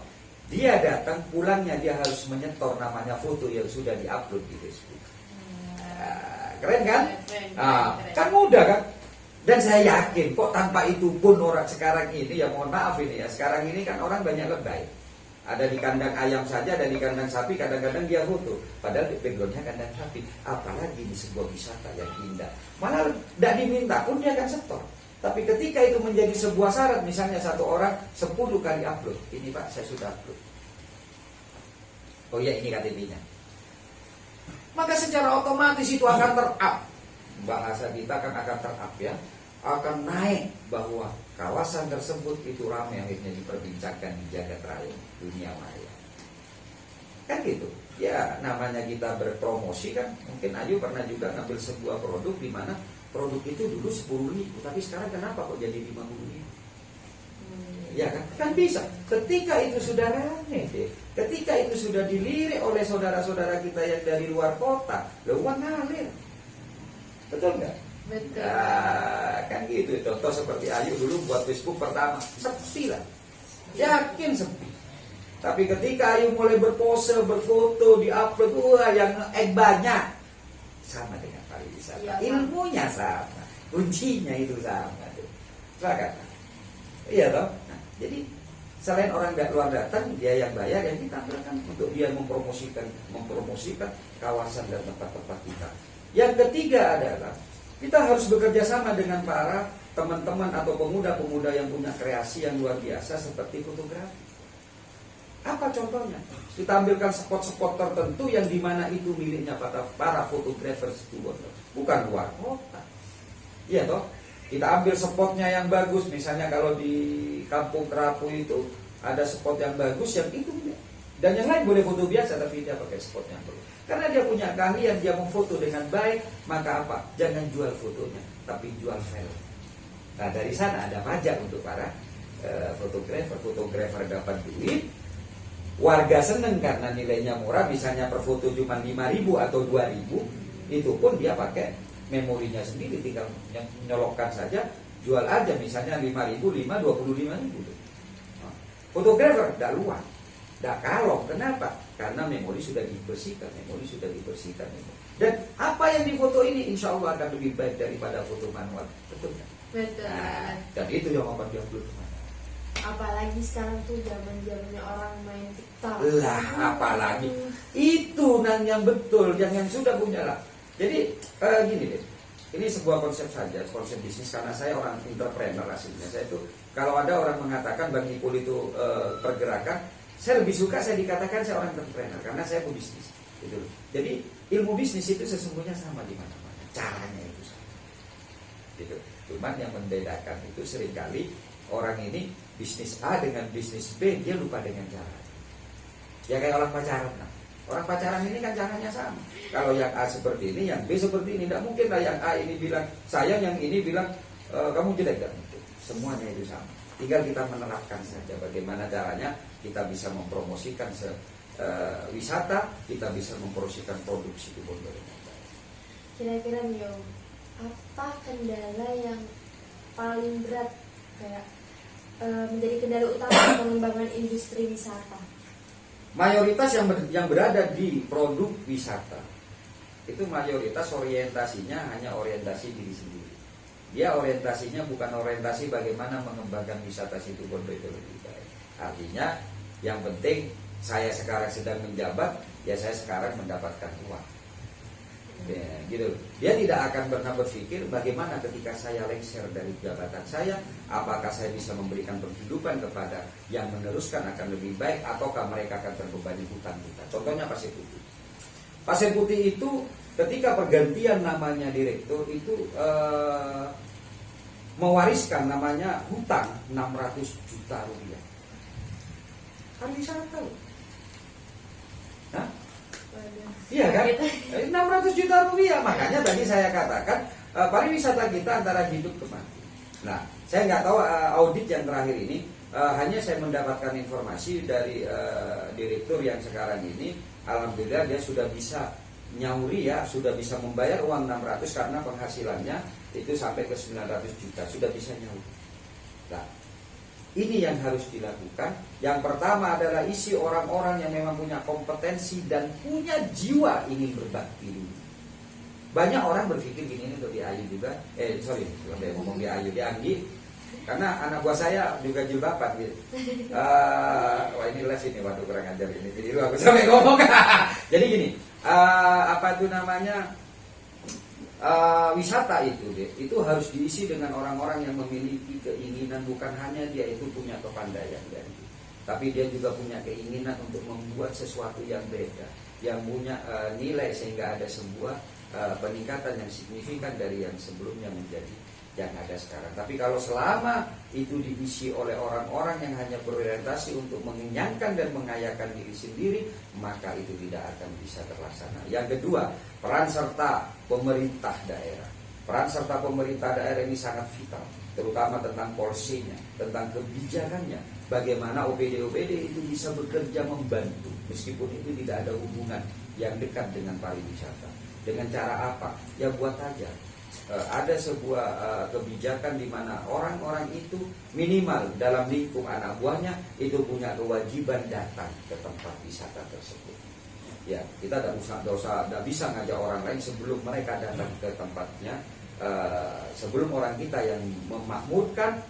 Dia datang, pulangnya dia harus menyetor namanya foto yang sudah diupload di Facebook. Keren kan? Kan mudah kan? Dan saya yakin kok tanpa itu pun orang sekarang ini, ya mohon maaf ini ya, sekarang ini kan orang banyak lebay. Ada di kandang ayam saja, ada di kandang sapi, kadang-kadang dia foto. Padahal di backgroundnya kandang sapi. Apalagi di sebuah wisata yang indah. Malah tidak diminta pun dia akan setor. Tapi ketika itu menjadi sebuah syarat, misalnya satu orang 10 kali upload. Ini Pak, saya sudah upload. Oh iya, ini KTP-nya. maka secara otomatis itu akan ter-up. Bahasa kita kan akan ter-up ya, akan naik bahwa kawasan tersebut itu ramai, akhirnya diperbincangkan di jagat raya dunia maya. Kan gitu. Ya namanya kita berpromosi kan, mungkin Ayu pernah juga ngambil sebuah produk di mana produk itu dulu 10.000, tapi sekarang kenapa kok jadi 50.000? Ya kan? Kan bisa. Ketika itu sudah rame deh, ketika itu sudah dilirik oleh saudara-saudara kita yang dari luar kota, uang ngalir. Betul nggak? Betul. Nah, kan gitu. Contoh seperti Ayu dulu buat Facebook pertama, sepi lah. Yakin sepi. Tapi ketika Ayu mulai berpose, berfoto, diupload, wah yang banyak. Sama dengan pariwisata. Ya, ilmunya sama, kuncinya itu sama. Sepakat? Iya toh? Nah, jadi selain orang luar datang, dia yang bayar, yang kita ambilkan untuk dia mempromosikan kawasan dan tempat-tempat kita. Yang ketiga adalah kita harus bekerja sama dengan para teman-teman atau pemuda-pemuda yang punya kreasi yang luar biasa seperti fotografi. Apa contohnya? Kita ambilkan spot-spot tertentu yang dimana itu miliknya para fotografer itu, bukan luar kota. Iya toh? Kita ambil spotnya yang bagus, misalnya kalau di Kampung Kerapu itu ada spot yang bagus yang itu, dan yang lain boleh foto biasa tapi dia pakai spot yang bagus. Karena dia punya keahlian, dia memfoto dengan baik, maka apa? Jangan jual fotonya, tapi jual film. Nah dari sana ada pajak untuk para fotografer dapat duit. Warga seneng karena nilainya murah, misalnya per foto cuma 5.000 atau 2.000, itu pun dia pakai memorinya sendiri, tinggal nyolokkan saja, jual aja misalnya 5.000, 25.000. Nah, fotografer tidak luas, tidak kalong. Kenapa? Karena memori sudah dibersihkan, Dan apa yang difoto ini insya Allah akan lebih baik daripada foto manual. Betul kan? Betul. Nah, dan itu yang akan diambil kemana? Apalagi sekarang tuh zaman-zamannya orang main TikTok. Lah, apalagi itu yang betul, yang sudah punya lah. Jadi gini deh, ini sebuah konsep saja, konsep bisnis, karena saya orang entrepreneur aslinya. Saya itu kalau ada orang mengatakan Bang Ipul itu pergerakan, saya lebih suka saya dikatakan saya orang entrepreneur karena saya pebisnis. Gitu. Jadi ilmu bisnis itu sesungguhnya sama di mana-mana, caranya itu sama. Gitu. Cuman yang membedakan itu seringkali orang ini bisnis A dengan bisnis B, dia lupa dengan cara. Ya kayak orang pacaran. Nah, orang pacaran ini kan caranya sama. Kalau yang A seperti ini, yang B seperti ini, tidak mungkin lah yang A ini bilang sayang, yang ini bilang kamu jelek. Tidak mungkin. Semuanya itu sama. Tinggal kita menerapkan saja bagaimana caranya kita bisa mempromosikan wisata, kita bisa mempromosikan produksi di Bondo. Kira-kira nih Om, apa kendala yang paling berat kayak menjadi kendala utama pengembangan industri wisata? Mayoritas yang berada di produk wisata itu mayoritas orientasinya hanya orientasi diri sendiri. Dia orientasinya bukan orientasi bagaimana mengembangkan wisata situ Bondo itu lebih baik. Artinya yang penting saya sekarang sedang menjabat, ya saya sekarang mendapatkan uang. Ya, gitu. Dia tidak akan pernah berpikir bagaimana ketika saya lengser dari jabatan saya, apakah saya bisa memberikan penghidupan kepada yang meneruskan akan lebih baik, ataukah mereka akan terbebani hutang kita. Contohnya Pasir Putih. Pasir Putih itu ketika pergantian namanya direktur itu mewariskan namanya hutang 600 juta rupiah. Pariwisata loh. Nah, iya kan? 600 juta rupiah. Makanya tadi saya katakan pariwisata kita antara hidup ke mati. Nah, saya nggak tahu audit yang terakhir ini, hanya saya mendapatkan informasi dari direktur yang sekarang ini. Alhamdulillah dia sudah bisa nyauri ya, sudah bisa membayar uang 600 karena penghasilannya itu sampai ke 900 juta, sudah bisa nyauri. Nah, ini yang harus dilakukan. Yang pertama adalah isi orang-orang yang memang punya kompetensi dan punya jiwa ingin berbakti. Banyak orang berpikir gini, ini untuk di Ayu juga. Sampai ngomong di Ayu, di Anggi. Karena anak buah saya juga jilbaban gitu. Wah ini les ini, waduh kurang ajar ini. Jadi lu aku sampai ngomong. Jadi gini, apa itu namanya? Wisata itu harus diisi dengan orang-orang yang memiliki keinginan, bukan hanya dia itu punya kepandaian tapi dia juga punya keinginan untuk membuat sesuatu yang beda. yang punya nilai sehingga ada sebuah peningkatan yang signifikan dari yang sebelumnya menjadi yang ada sekarang. Tapi kalau selama itu diisi oleh orang-orang yang hanya berorientasi untuk mengenyangkan dan mengayakan diri sendiri, maka itu tidak akan bisa terlaksana. Yang kedua, peran serta pemerintah daerah. Peran serta pemerintah daerah ini sangat vital, terutama tentang polisinya, tentang kebijakannya. Bagaimana OPD-OPD itu bisa bekerja membantu, meskipun itu tidak ada hubungan yang dekat dengan pariwisata. Dengan cara apa? Ya buat aja ada sebuah kebijakan di mana orang-orang itu minimal dalam lingkup anak buahnya itu punya kewajiban datang ke tempat wisata tersebut. Ya, kita tidak bisa ngajak orang lain sebelum mereka datang ke tempatnya, sebelum orang kita yang memakmurkan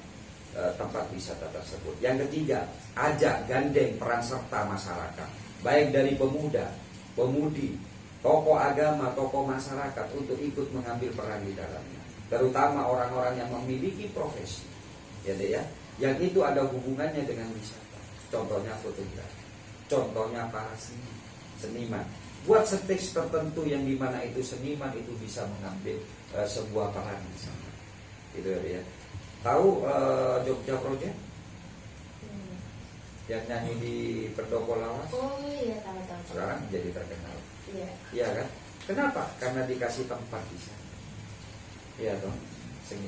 tempat wisata tersebut. Yang ketiga, ajak gandeng peran serta masyarakat, baik dari pemuda, pemudi, tokoh agama, tokoh masyarakat untuk ikut mengambil peran di dalamnya, terutama orang-orang yang memiliki profesi, ya deh ya, yang itu ada hubungannya dengan wisata. Contohnya fotografi, contohnya para seniman. Buat stage tertentu yang dimana itu seniman itu bisa mengambil sebuah peran di sana. Itu ya. Tahu Jogja Project? Yang nyanyi di Pendopo Lawas? Oh iya, tahu. Sekarang jadi terkenal. Iya. Iya kan? Kenapa? Karena dikasih tempat di sana. Iya toh.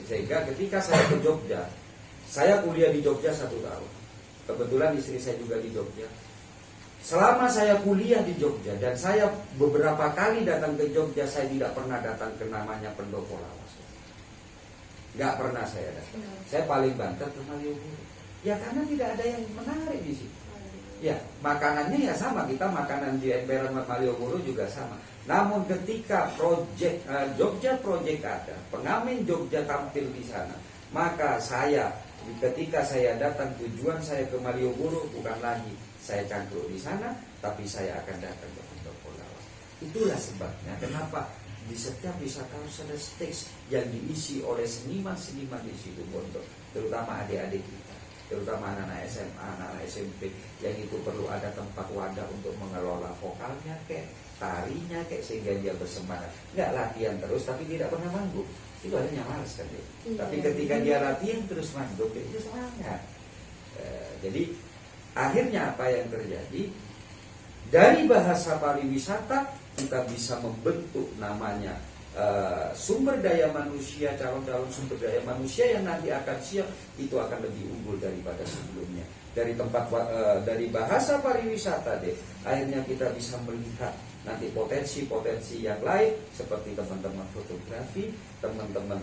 Sehingga ketika saya ke Jogja, saya kuliah di Jogja 1 tahun. Kebetulan istri saya juga di Jogja. Selama saya kuliah di Jogja dan saya beberapa kali datang ke Jogja, saya tidak pernah datang ke namanya Pendopo Lawas. Gak pernah saya datang. Saya paling banter ke Malioboro. Ya karena tidak ada yang menarik di situ. Ya, makanannya ya sama, kita makanan di emperan Malioboro juga sama. Namun ketika project Jogja Project ada, pengamen Jogja tampil di sana, maka ketika saya datang, tujuan saya ke Malioboro bukan lagi saya cangkruk di sana, tapi saya akan datang ke Pendopo Lawas. Itulah sebabnya kenapa di setiap wisata harus ada stage yang diisi oleh seniman-seniman di situ Bondo, terutama adik-adik kita, terutama anak-anak SMA, anak-anak SMP, yang itu perlu ada tempat wadah untuk mengelola vokalnya tarinya sehingga dia bersemangat. Nggak latihan terus tapi tidak pernah manggung, itu adanya malas kan dia. Tapi ketika dia latihan terus manggung, itu semangat. Jadi akhirnya apa yang terjadi? Dari bahasa pariwisata kita bisa membentuk namanya sumber daya manusia, calon-calon sumber daya manusia yang nanti akan siap, itu akan lebih unggul daripada sebelumnya. Dari bahasa pariwisata akhirnya kita bisa melihat nanti potensi-potensi yang lain seperti teman-teman fotografi, teman-teman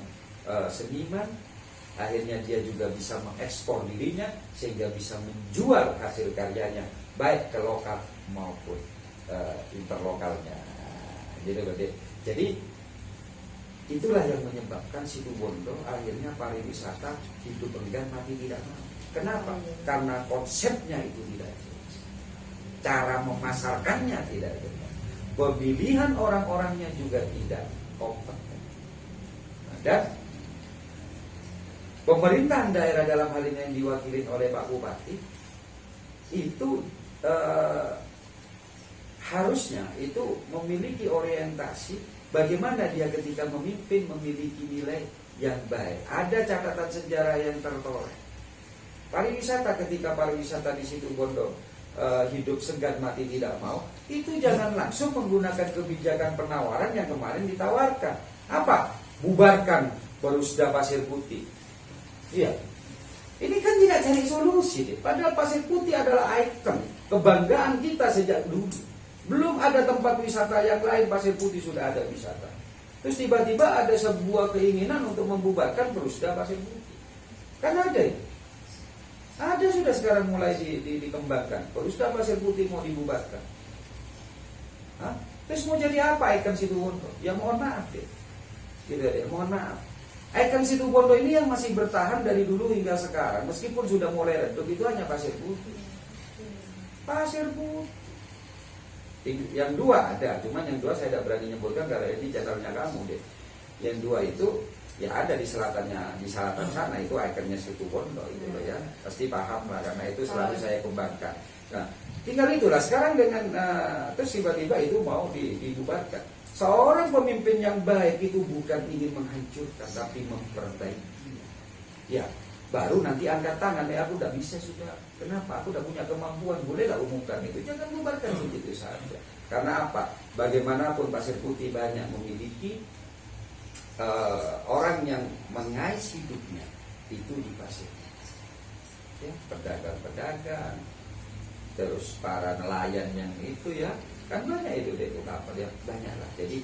seniman. Akhirnya dia juga bisa mengekspor dirinya sehingga bisa menjual hasil karyanya baik ke lokal maupun interlokalnya. Jadi itulah yang menyebabkan Situbondo akhirnya pariwisata hidup enggan mati tidak mau. Kenapa? Karena konsepnya itu tidak jelas, cara memasarkannya tidak jelas, pemilihan orang-orangnya juga tidak kompeten. Dan pemerintahan daerah dalam hal ini yang diwakili oleh Pak Bupati itu harusnya itu memiliki orientasi bagaimana dia ketika memimpin memiliki nilai yang baik. Ada catatan sejarah yang tertoreh. Pariwisata, ketika pariwisata di Situbondo hidup segan mati tidak mau, itu jangan langsung menggunakan kebijakan penawaran yang kemarin ditawarkan. Apa? Bubarkan Perusda Pasir Putih. Iya. Ini kan tidak cari solusi. Padahal Pasir Putih adalah ikon kebanggaan kita sejak dulu. Belum ada tempat wisata yang lain, Pasir Putih sudah ada wisata. Terus tiba-tiba ada sebuah keinginan untuk membubarkan Perusda Pasir Putih. Kan ada ya? Ada sudah sekarang mulai dikembangkan. Perusda Pasir Putih mau dibubarkan. Hah? Terus mau jadi apa ikon Situbondo? Ya mohon maaf deh. Gitu deh, mohon maaf. Ikon Situbondo ini yang masih bertahan dari dulu hingga sekarang, meskipun sudah mulai redup, itu hanya Pasir Putih. Pasir Putih. Yang dua ada, cuman yang dua saya tidak berani nyebutkan karena ini channelnya kamu deh. Yang dua itu ya ada di selatannya, di selatan sana itu ikonnya Situbondo itu loh ya, pasti paham lah karena itu selalu saya kembangkan. Nah, Tinggal itulah sekarang dengan terus tiba-tiba itu mau dibubarkan. Seorang pemimpin yang baik itu bukan ingin menghancurkan, tapi memperbaiki. Ya, baru nanti angkat tangan, aku udah bisa sudah. Kenapa? Aku udah punya kemampuan, bolehlah umumkan itu. Jangan bubarkan begitu saja. Karena apa? Bagaimanapun Pasir Putih banyak memiliki orang yang mengais hidupnya itu di pasir. Ya, pedagang-pedagang, terus para nelayan yang itu ya, kan banyak itu deh kapal ya, banyak lah. Jadi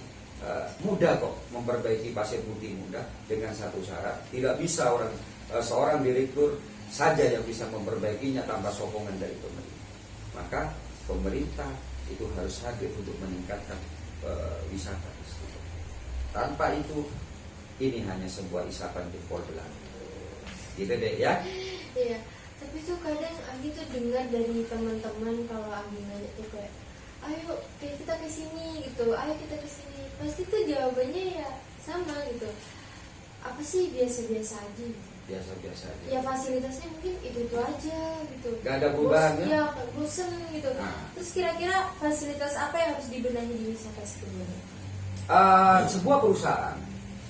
mudah kok memperbaiki Pasir Putih, mudah dengan satu syarat, tidak bisa seorang direktur saja yang bisa memperbaikinya tanpa sokongan dari pemerintah. Maka pemerintah itu harus hadir untuk meningkatkan wisata di situ. Tanpa itu ini hanya sebuah isapan jempol belaka. Gitu deh ya. Iya. Tapi tuh kadang Anggi tuh dengar dari teman-teman kalau Anggi ngajak tuh kayak, ayo kita ke sini gitu, ayo kita ke sini. Pasti tuh jawabannya ya sama gitu. Apa sih biasa-biasa aja gitu. Biasa-biasa aja. Ya fasilitasnya mungkin itu aja gitu. Gak ada perubahan ya? Ya bosen gitu. Nah. Terus kira-kira fasilitas apa yang harus dibenahi di wisata sebelumnya? Sebuah perusahaan,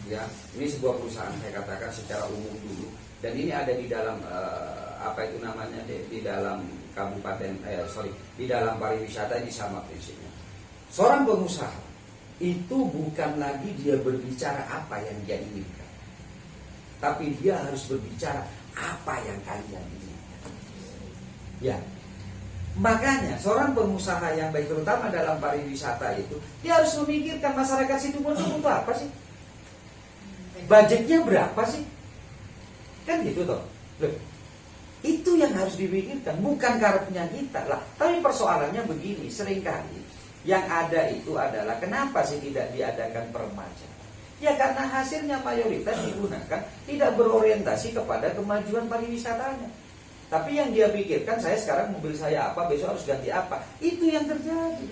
ya, ini sebuah perusahaan saya katakan secara umum dulu, dan ini ada di dalam apa itu namanya di dalam kabupaten, di dalam pariwisata ini sama prinsipnya. Seorang pengusaha itu bukan lagi dia berbicara apa yang dia inginkan, tapi dia harus berbicara apa yang kalian inginkan. Ya, makanya seorang pengusaha yang baik terutama dalam pariwisata itu dia harus memikirkan masyarakat situ untuk apa sih? Budgetnya berapa sih? Kan gitu toh. Loh, itu yang harus dipikirkan, bukan karepnya kita lah. Tapi persoalannya begini, seringkali yang ada itu adalah kenapa sih tidak diadakan peremajaan? Ya karena hasilnya mayoritas digunakan tidak berorientasi kepada kemajuan pariwisatanya. Tapi yang dia pikirkan, saya sekarang mobil saya apa, besok harus ganti apa. Itu yang terjadi.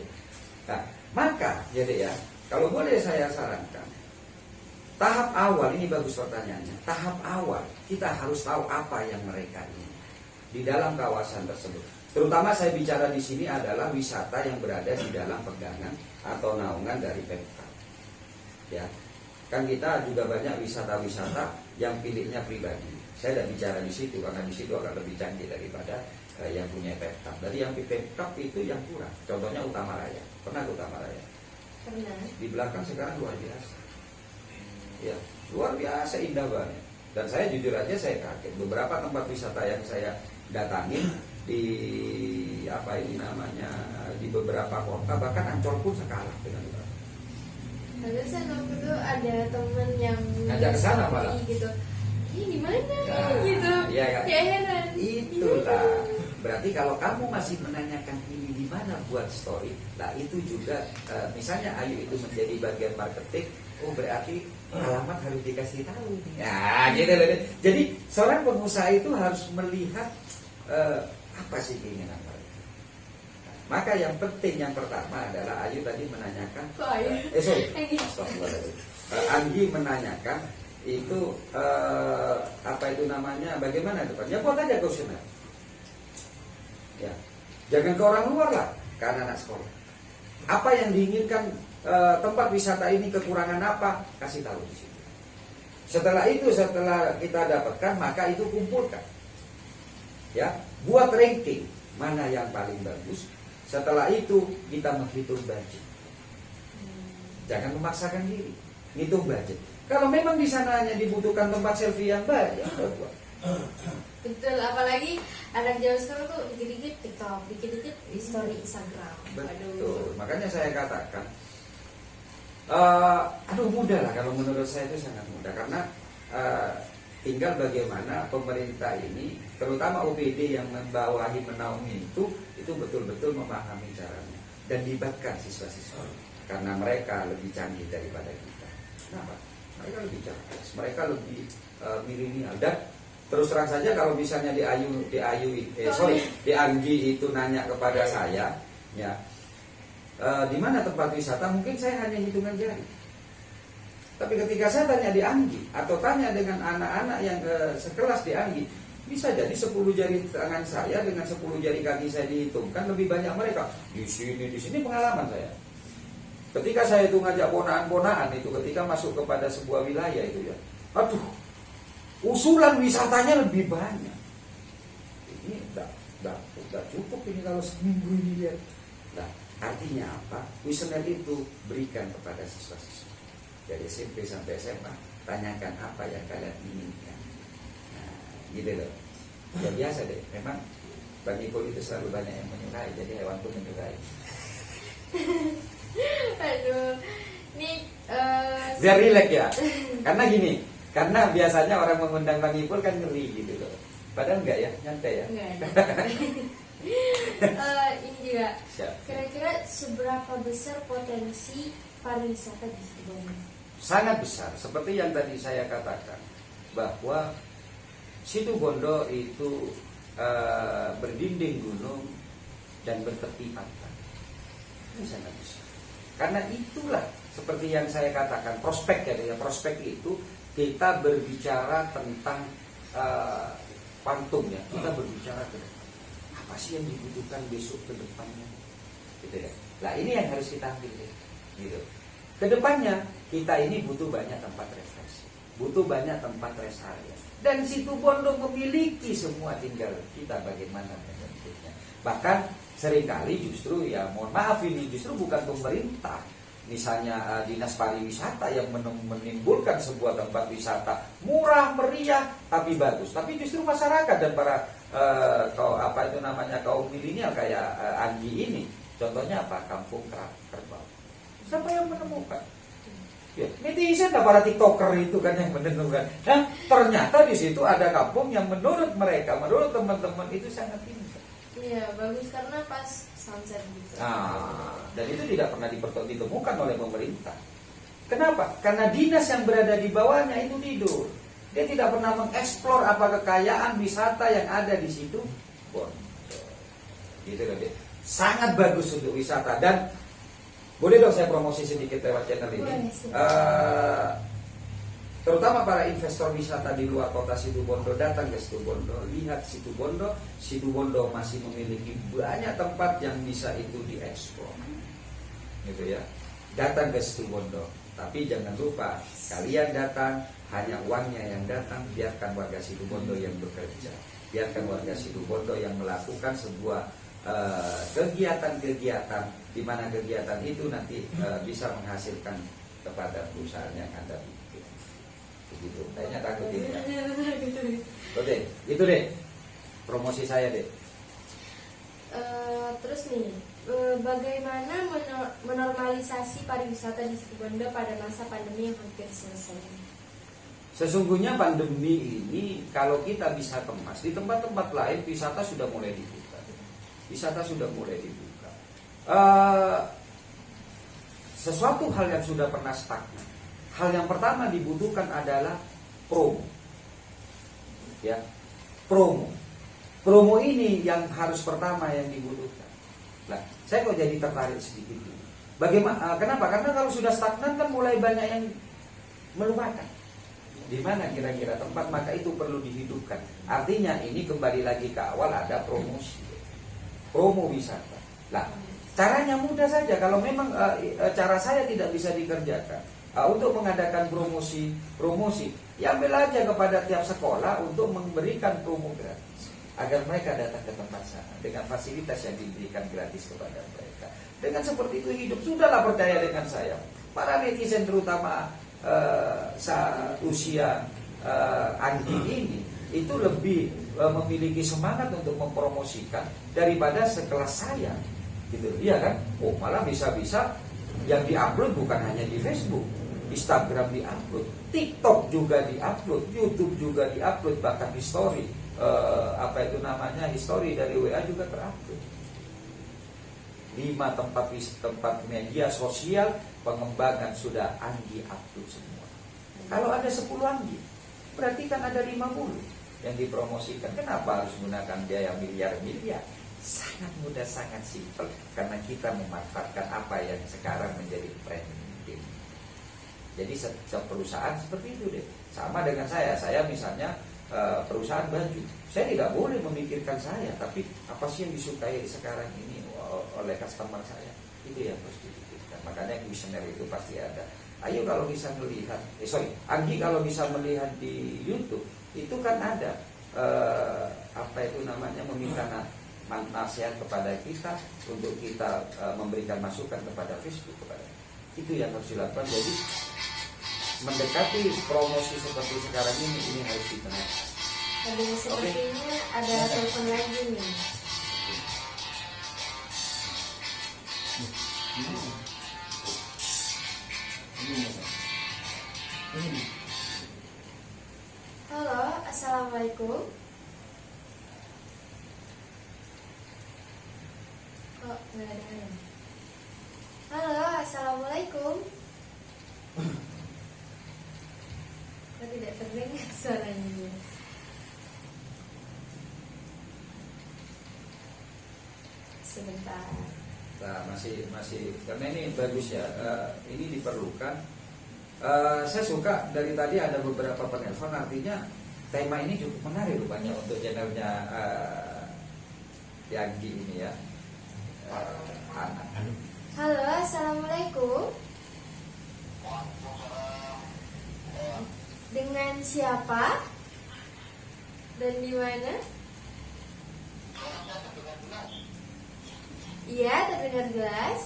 Nah, maka jadi ya, kalau boleh saya sarankan, tahap awal, ini bagus pertanyaannya. Tahap awal kita harus tahu apa yang mereka ingin di dalam kawasan tersebut. Terutama saya bicara di sini adalah wisata yang berada di dalam pegangan atau naungan dari Pemkab. Ya, kan kita juga banyak wisata-wisata yang pilihnya pribadi. Saya tidak bicara di situ karena di situ akan lebih canggih daripada yang punya Pemkab. Dari yang Pemkab itu yang kurang. Contohnya Utama Raya. Pernah ke Utama Raya? Pernah. Di belakang sekarang luar biasa. Ya, luar biasa indah banget. Dan saya jujur aja saya kaget. Beberapa tempat wisata yang saya datangin di apa ini namanya di beberapa kota, bahkan Ancol pun sekalah dengan itu. Lalu saya waktu itu ada temen yang ngajak ke sana malah. Gitu. Ini di mana Nah, gitu? iya, kan? Kayak heran. Itulah. Berarti kalau kamu masih menanyakan ini di mana buat story, nah itu juga misalnya Ayu itu menjadi bagian marketing, oh berarti alamat harus dikasih tahu. Ya, gitu loh. Jadi seorang pengusaha itu harus melihat apa sih keinginan mereka. Maka yang penting yang pertama adalah Ayu tadi menanyakan. Anggi menanyakan itu apa itu namanya, bagaimana depannya? Buat aja kuesioner. Ya, jangan ke orang luar lah, ke anak sekolah. Apa yang diinginkan tempat wisata ini, kekurangan apa, kasih tahu di situ. Setelah itu, setelah kita dapatkan, maka itu kumpulkan. Ya, buat ranking mana yang paling bagus. Setelah itu kita menghitung budget. Jangan memaksakan diri, hitung budget. Kalau memang di sana hanya dibutuhkan tempat selfie yang baik, ya buat. Betul, apalagi anak zaman sekarang tuh dikit-dikit TikTok, dikit-dikit story Instagram. Betul, makanya saya katakan mudah lah, kalau menurut saya itu sangat mudah. Karena tinggal bagaimana pemerintah ini, terutama OPD yang membawahi menaungi itu betul-betul memahami caranya dan libatkan siswa-siswa, karena mereka lebih canggih daripada kita. Kenapa? Mereka lebih cerdas, mereka lebih milenial. Dan terus terang saja kalau misalnya di Anggi itu nanya kepada saya, ya di mana tempat wisata, mungkin saya hanya hitungan jari. Tapi ketika saya tanya di Anggi atau tanya dengan anak-anak yang sekelas di Anggi, Bisa jadi 10 jari tangan saya dengan 10 jari kaki saya dihitungkan lebih banyak mereka. Di sini pengalaman saya. Ketika saya itu ngajak ponaan-ponaan itu ketika masuk kepada sebuah wilayah itu ya. Aduh, usulan wisatanya lebih banyak. Ini udah cukup ini kalau seminggu ini lihat. Nah, artinya apa? Kuesioner itu berikan kepada siswa-siswa dari SMP sampai SMA. Tanyakan apa yang kalian inginkan. Gitu loh. Ya biasa deh. Memang bagi itu selalu banyak yang menyukai. Jadi hewan pun menyukai. Aduh, ini biar rileks ya. Karena gini. Karena biasanya orang mengundang Bang Ipul kan ngeri gitu loh. Padahal enggak ya, nyantai ya. Enggak. Ini juga. Kira-kira seberapa besar potensi pariwisata di Situbondo? Sangat besar. Seperti yang tadi saya katakan bahwa Situbondo itu berdinding gunung dan bertepi pantai. Ini sangat besar. Karena itulah seperti yang saya katakan prospek ya, prospek itu kita berbicara tentang pantung ya. Kita berbicara ke depan. Apa sih yang dibutuhkan besok ke depannya? Gitu ya. Nah, ini yang harus kita ambil ya. Gitu. Kedepannya kita ini butuh banyak tempat refleksi, butuh banyak tempat rest area. Dan Situbondo memiliki semua, tinggal kita bagaimana membentuknya. Bahkan seringkali justru ya mohon maaf ini justru bukan pemerintah, misalnya dinas pariwisata yang menimbulkan sebuah tempat wisata murah meriah tapi bagus, tapi justru masyarakat dan para kaum milenial kayak Anggi ini. Contohnya apa? Kampung Kerbau. Siapa yang menemukan? Ya, netizen dan para tiktoker itu kan yang menentukan. Nah, ternyata di situ ada kampung yang menurut mereka, menurut teman-teman itu sangat indah. Iya, bagus karena pas sunset gitu. Nah, dan itu tidak pernah ditemukan oleh pemerintah. Kenapa? Karena dinas yang berada di bawahnya itu tidur. Dia tidak pernah mengeksplor apa kekayaan wisata yang ada di situ. Gitu loh dia. Sangat bagus untuk wisata. Dan boleh dong saya promosi sedikit lewat channel ini. Terutama para investor wisata di luar kota Situbondo datang ke Situbondo, lihat Situbondo. Situbondo masih memiliki banyak tempat yang bisa itu dieksplor, gitu ya. Datang ke Situbondo, tapi jangan lupa kalian datang hanya uangnya yang datang, biarkan warga Situbondo yang bekerja, biarkan warga Situbondo yang melakukan sebuah kegiatan-kegiatan di mana kegiatan itu nanti bisa menghasilkan kepada perusahaan yang Anda bikin. Begitu. Kayaknya takut ini ya. Oke, itu deh promosi saya deh. Terus nih, bagaimana menormalisasi pariwisata di Situbondo pada masa pandemi yang hampir selesai? Sesungguhnya pandemi ini kalau kita bisa kemas, di tempat-tempat lain wisata sudah mulai dibuka. Sesuatu hal yang sudah pernah stagnan. Hal yang pertama dibutuhkan adalah promo. Ya, promo. Promo ini yang harus pertama yang dibutuhkan. Nah, saya kok jadi tertarik sedikit dulu. Bagaimana? Kenapa? Karena kalau sudah stagnan kan mulai banyak yang melupakan. Di mana kira-kira tempat, maka itu perlu dihidupkan. Artinya ini kembali lagi ke awal, ada promosi, promo wisata. Nah, caranya mudah saja. Kalau memang cara saya tidak bisa dikerjakan untuk mengadakan promosi, ya ambil aja kepada tiap sekolah untuk memberikan promo gratis agar mereka datang ke tempat sana dengan fasilitas yang diberikan gratis kepada mereka. Dengan seperti itu hidup. Sudahlah, percaya dengan saya. Para netizen terutama usia Andi ini itu lebih memiliki semangat untuk mempromosikan daripada sekelas saya, gitu, iya kan? Oh, malah bisa-bisa yang diupload bukan hanya di Facebook, Instagram diupload, TikTok juga diupload, YouTube juga diupload, bahkan history history dari WA juga terupload. 5 tempat media sosial pengembangan sudah Anggi upload semua. Kalau ada 10 Anggi, berarti kan ada 50 yang dipromosikan. Kenapa harus menggunakan biaya miliar-miliar? Sangat mudah, sangat simpel. Karena kita memanfaatkan apa yang sekarang menjadi trending. Jadi perusahaan seperti itu deh. Sama dengan saya misalnya perusahaan baju. Saya tidak boleh memikirkan saya, tapi apa sih yang disukai sekarang ini oleh customer saya, itu yang harus dipikirkan. Makanya yang visioner itu pasti ada. Ayo kalau bisa melihat, Anggi kalau bisa melihat di YouTube itu kan ada apa itu namanya, meminta nasihat kepada kita untuk kita memberikan masukan kepada Facebook kepada. Itu yang harus dilakukan. Jadi mendekati promosi seperti sekarang ini harus ditentukan. Ada sepertinya ada telepon lagi nih. Halo, assalamualaikum. Kok nggak ada ya? Halo, assalamualaikum. Kok tidak terdengar suaranya? Sebentar. Nah, masih karena ini bagus ya, ini diperlukan. Saya suka dari tadi ada beberapa penelpon, artinya tema ini cukup menarik rupanya untuk channelnya Yanggi ini ya. Halo, assalamualaikum. Dengan siapa dan di mana? Iya, terdengar jelas.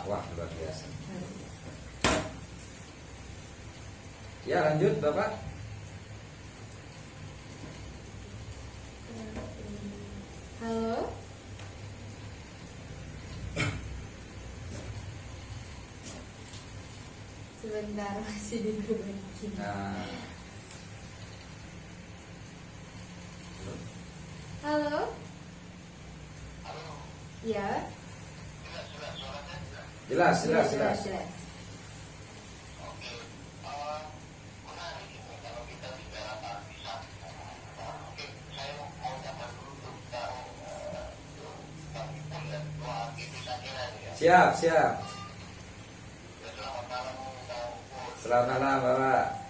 Wah, luar biasa. Ya, lanjut Bapak. Halo. Sebentar, masih diperbaiki. Nah, Halo. Ya. jelas. Siap. Selamat malam Bapak.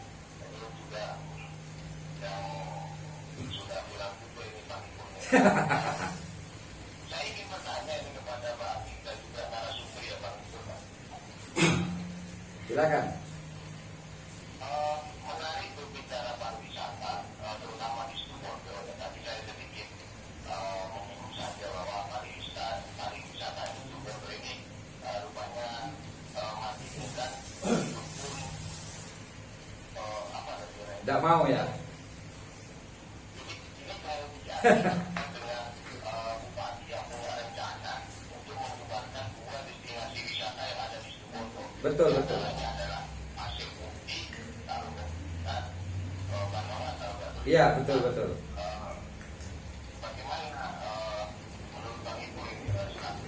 Saya ingin bertanya ini kepada Pak Amin dan juga narasumber ya Pak. Silakan. Menarik berbicara pariwisata, terutama di Situbondo. Tadi saya sedikit menyinggung saja bahwa pariwisata di Situbondo ini rupanya masih bukan apa namanya? Tidak mau ya? Ini saya bicara dengan bupati yang punya rencana untuk membubarkan dua destinasi wisata yang ada di Situbondo. Betul. Antaranya adalah Pasir Putih, Tarogong, dan Banongan, Tarogong. Iya, betul. Bagaimana menurut Bang Ibu ini selaku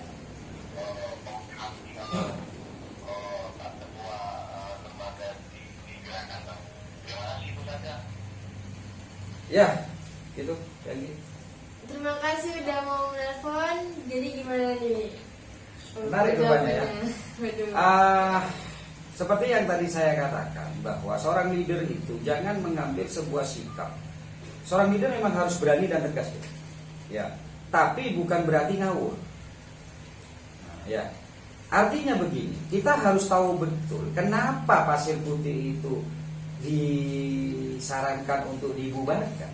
pembimbing atau ketua lembaga di gerakan Bang? Terima kasih itu saja. Ya, gitu. Yanggi. Terima kasih udah mau menelpon. Jadi gimana nih? Menarik rupanya ya. Waduh. Seperti yang tadi saya katakan, bahwa seorang leader itu jangan mengambil sebuah sikap. Seorang leader memang harus berani dan tegas, ya. Tapi bukan berarti ngawur. Nah, ya. Artinya begini, kita harus tahu betul kenapa Pasir Putih itu disarankan untuk dibubarkan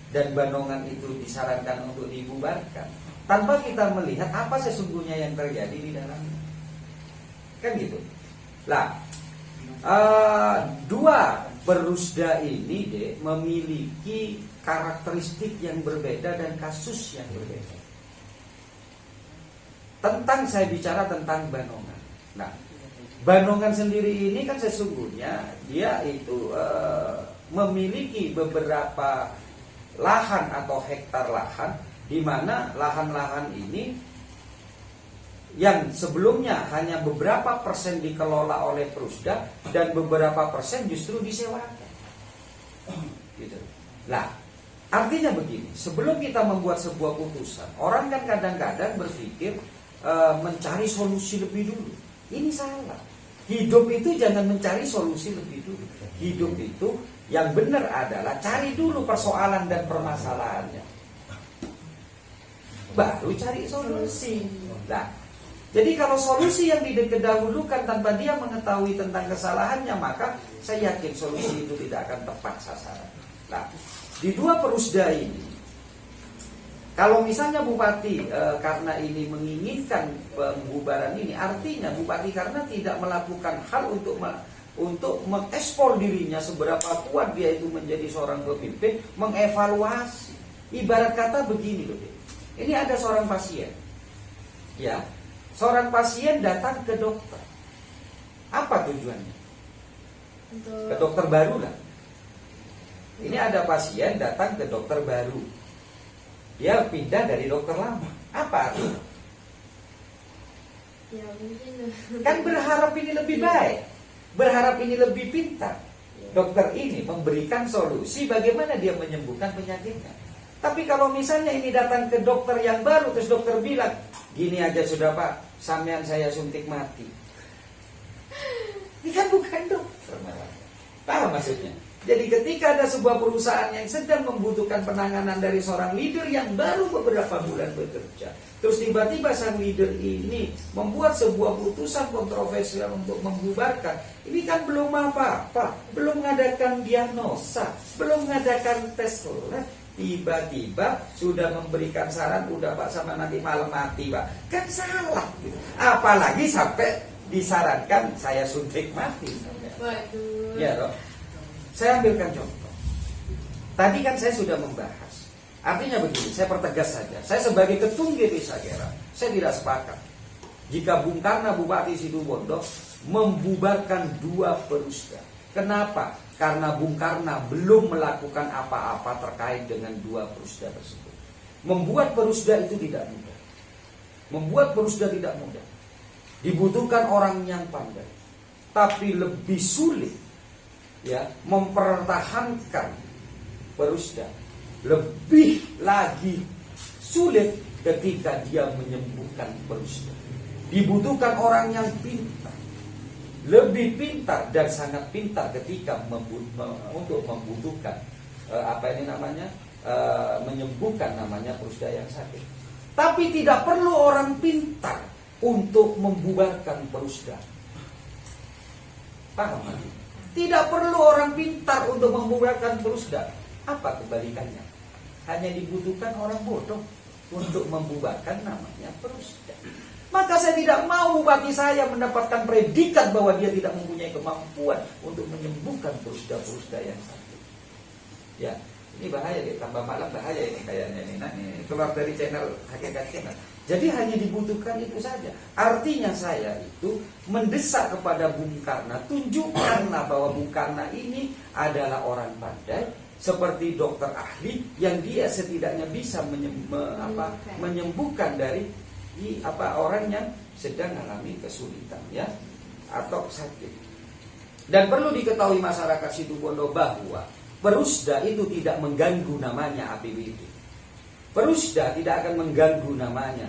dan Banongan itu disarankan untuk dibubarkan, tanpa kita melihat apa sesungguhnya yang terjadi di dalamnya. Kan gitu. Lah, dua perusda ini memiliki karakteristik yang berbeda dan kasus yang berbeda. Saya bicara tentang Banongan. Nah, Banongan sendiri ini kan sesungguhnya dia itu memiliki beberapa lahan atau hektar lahan, di mana lahan-lahan ini yang sebelumnya hanya beberapa persen dikelola oleh Perusda dan beberapa persen justru disewakan. Gitu. Lah, Artinya begini, sebelum kita membuat sebuah putusan, orang kan kadang-kadang berpikir mencari solusi lebih dulu. Ini salah. Hidup itu jangan mencari solusi lebih dulu. Hidup itu yang benar adalah cari dulu persoalan dan permasalahannya, baru cari solusi. Nah, jadi kalau solusi yang didahulukan tanpa dia mengetahui tentang kesalahannya, maka saya yakin solusi itu tidak akan tepat sasaran. Nah, di dua perusda ini, kalau misalnya bupati karena ini menginginkan pembubaran ini, artinya bupati karena tidak melakukan hal untuk mengekspor dirinya seberapa kuat dia itu menjadi seorang pemimpin, mengevaluasi. Ibarat kata begini loh, ini ada seorang pasien, ya, seorang pasien datang ke dokter. Apa tujuannya? Ke dokter baru lah. Ini ada pasien datang ke dokter baru. Dia pindah dari dokter lama. Apa artinya? Ya mungkin. Kan berharap ini lebih baik, berharap ini lebih pintar. Dokter ini memberikan solusi bagaimana dia menyembuhkan penyakitnya. Tapi kalau misalnya ini datang ke dokter yang baru, terus dokter bilang, gini aja sudah Pak, sampean saya suntik mati. Ini kan bukan dokter malah. Paham maksudnya? Jadi ketika ada sebuah perusahaan yang sedang membutuhkan penanganan dari seorang leader yang baru beberapa bulan bekerja, terus tiba-tiba sang leader ini membuat sebuah putusan kontroversial untuk membubarkan, ini kan belum apa-apa, belum mengadakan diagnosa, belum mengadakan tes lab, tiba-tiba sudah memberikan saran, udah Pak sama nanti malam mati Pak, kan salah. Apalagi sampai disarankan saya suntik mati. Waduh. Ya toh. Saya ambilkan contoh. Tadi kan saya sudah membahas. Artinya begini, saya pertegas saja. Saya sebagai ketum GP Sagera, saya tidak sepakat jika Bung Karna Bupati Situbondo membubarkan dua perusda. Kenapa? Karena Bung Karna belum melakukan apa-apa terkait dengan dua perusda tersebut. Membuat perusda itu tidak mudah. Membuat perusda tidak mudah. Dibutuhkan orang yang pandai. Tapi lebih sulit, ya, mempertahankan perusda. Lebih lagi sulit ketika dia menyembuhkan perusda. Dibutuhkan orang yang pintar, lebih pintar dan sangat pintar ketika untuk membutuhkan menyembuhkan namanya perusda yang sakit. Tapi tidak perlu orang pintar untuk membubarkan perusda. Paham? Tidak perlu orang pintar untuk membubarkan perusda. Apa kebalikannya? Hanya dibutuhkan orang bodoh untuk membubarkan namanya perusda. Maka saya tidak mau bupati saya mendapatkan predikat bahwa dia tidak mempunyai kemampuan untuk menyembuhkan perusda-perusda yang sakit. Ya, ini bahaya deh, tambah malam bahaya ini kayaknya ini. Nah, ini keluar dari channel Hakikat Channel. Jadi hanya dibutuhkan itu saja. Artinya saya itu mendesak kepada Bung Karna, tunjukkanlah bahwa Bung Karna ini adalah orang pandai, seperti dokter ahli yang dia setidaknya bisa menyembuhkan dari orang yang sedang mengalami kesulitan, ya, atau sakit. Dan perlu diketahui masyarakat Situbondo bahwa perusda itu tidak mengganggu namanya APBD. Perusda tidak akan mengganggu namanya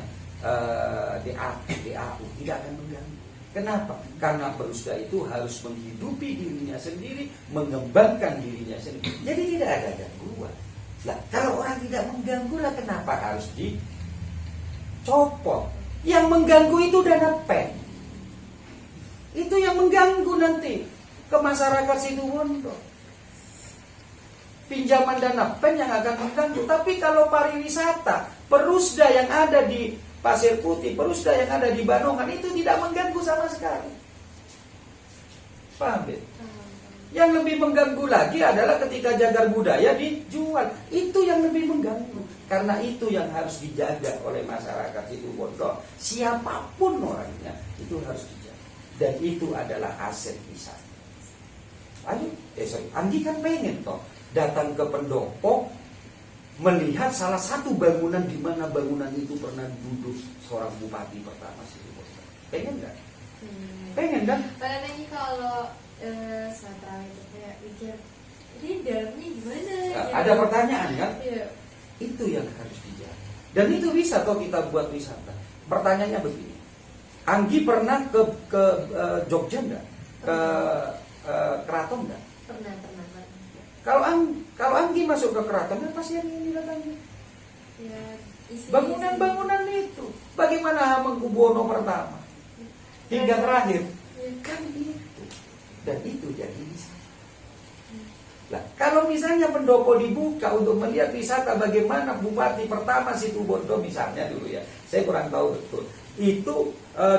DAU, tidak akan mengganggu. Kenapa? Karena perusda itu harus menghidupi dirinya sendiri, mengembangkan dirinya sendiri. Jadi tidak ada gangguan. Nah, kalau orang tidak mengganggu lah, kenapa harus dicopot? Yang mengganggu itu dana PEN. Itu yang mengganggu nanti ke masyarakat Situbondo. Pinjaman dana PEN yang akan mengganggu. Tapi kalau pariwisata, perusda yang ada di Pasir Putih, perusda yang ada di Banongan itu tidak mengganggu sama sekali. Paham ya? Yang lebih mengganggu lagi adalah ketika jagar budaya dijual. Itu yang lebih mengganggu. Karena itu yang harus dijaga oleh masyarakat Situbondo. Siapapun orangnya, itu harus dijaga. Dan itu adalah aset wisata. Andi kan pengen toh datang ke pendopo, melihat salah satu bangunan di mana bangunan itu pernah duduk seorang bupati pertama Situbondo. Pengen nggak? Pengen kan? Padahal ini kalau Sumatera itu kayak mikir, ini dalamnya gimana? ada pertanyaan kan? Iya. Itu yang harus dijawab. Dan itu bisa toh kita buat wisata. Pertanyaannya begini, Anggi pernah ke Jogja enggak? Ke keraton enggak? Pernah. Kalau Anggi masuk ke keraton, kan pasti yang ini datangnya. Ya, Bangunan-bangunan itu, bagaimana Hamengkubuwono pertama hingga terakhir, kan itu. Dan itu jadi wisata. Nah, kalau misalnya pendopo dibuka untuk melihat wisata bagaimana Bupati pertama Situbondo misalnya dulu ya, saya kurang tahu betul, itu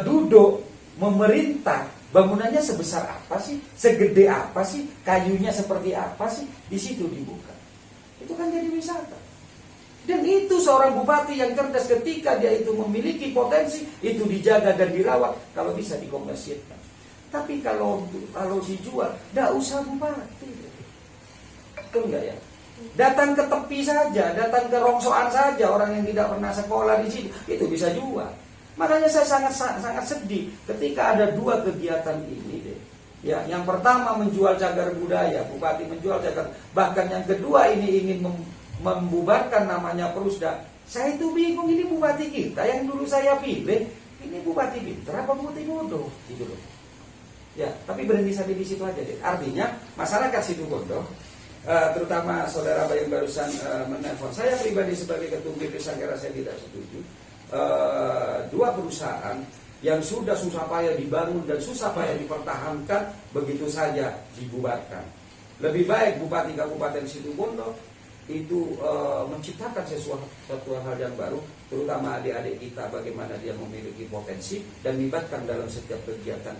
duduk memerintah, bangunannya sebesar apa sih, segede apa sih, kayunya seperti apa sih, di situ dibuka. Itu kan jadi wisata. Dan itu seorang bupati yang cerdas ketika dia itu memiliki potensi, itu dijaga dan dirawat, kalau bisa dikomersilkan. Tapi kalau dijual, tidak usah bupati. Betul nggak ya? Datang ke tepi saja, datang ke rongsoan saja, orang yang tidak pernah sekolah di situ, itu bisa jual. Makanya saya sangat sedih ketika ada dua kegiatan ini deh. Ya, yang pertama menjual cagar budaya, bupati menjual cagar. Bahkan yang kedua ini ingin membubarkan namanya Perusda. Saya itu bingung, ini bupati kita yang dulu saya pilih, ini bupati pintar apa bupati bodoh, gitu loh. Ya, tapi berhenti sampai di situ aja deh. Artinya masyarakat Situbondo, terutama saudara yang barusan menelpon, saya pribadi sebagai ketua BP Sangkera saya tidak setuju. Dua perusahaan yang sudah susah payah dibangun dan susah payah dipertahankan begitu saja dibubarkan. Lebih baik Bupati Kabupaten Situbondo itu menciptakan sesuatu hal yang baru, terutama adik-adik kita bagaimana dia memiliki potensi dan libatkan dalam setiap kegiatan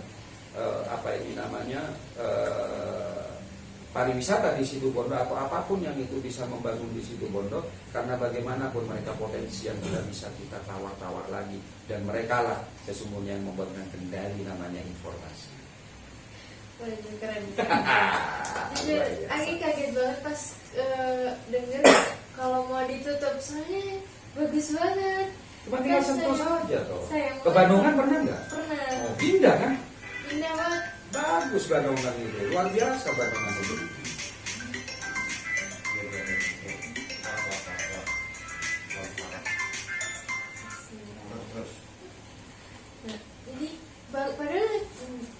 pariwisata di Situbondo atau apapun yang itu bisa membangun di Situbondo, karena bagaimanapun mereka potensi yang tidak bisa kita tawar-tawar lagi, dan mereka lah sesungguhnya yang membuatkan kendali namanya informasi. Waduh, keren. Jujur, Anggi kaget banget pas denger kalau mau ditutup, soalnya bagus banget. Cuma tinggal sentuh saja toh. Ke Ke Bandungan pernah nggak? Pernah. Oh, pindah kan? Indah banget. Bagus Bandungan itu, luar biasa Bandungan itu. Nah, jadi padahal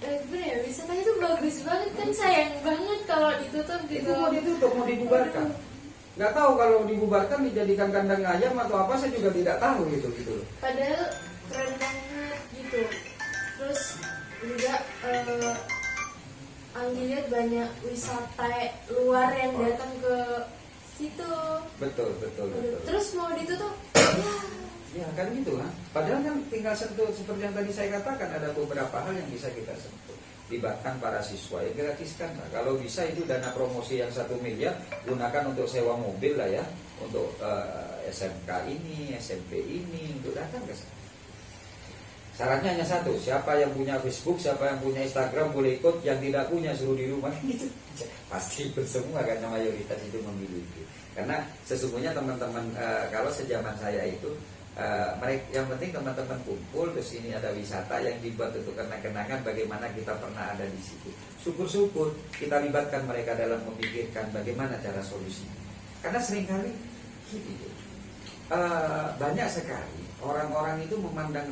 gimana ya, wisatanya itu bagus banget kan, sayang banget kalau ditutup gitu. Itu mau ditutup, mau dibubarkan. Nggak tahu kalau dibubarkan dijadikan kandang ayam atau apa, saya juga tidak tahu gitu. Padahal keren banget gitu. Terus juga Anggi lihat banyak wisata luar yang datang ke situ. Betul. Terus mau ditutup, Ya kan gitu kan. Padahal kan tinggal sentuh, seperti yang tadi saya katakan, ada beberapa hal yang bisa kita sentuh. Libatkan para siswa, ya gratiskan lah. Kalau bisa itu dana promosi yang 1 miliar gunakan untuk sewa mobil lah ya, untuk SMK ini, SMP ini, untuk datang ke sana. Syaratnya hanya satu, siapa yang punya Facebook, siapa yang punya Instagram boleh ikut, yang tidak punya suruh di rumah gitu. Pasti semua karena mayoritas itu memiliki. Karena sesungguhnya teman-teman kalau sejaman saya itu mereka, yang penting teman-teman kumpul, terus ini ada wisata yang dibuat untuk kenang-kenangan bagaimana kita pernah ada di situ. Syukur-syukur kita libatkan mereka dalam memikirkan bagaimana cara solusinya. Karena seringkali banyak sekali orang-orang itu memandang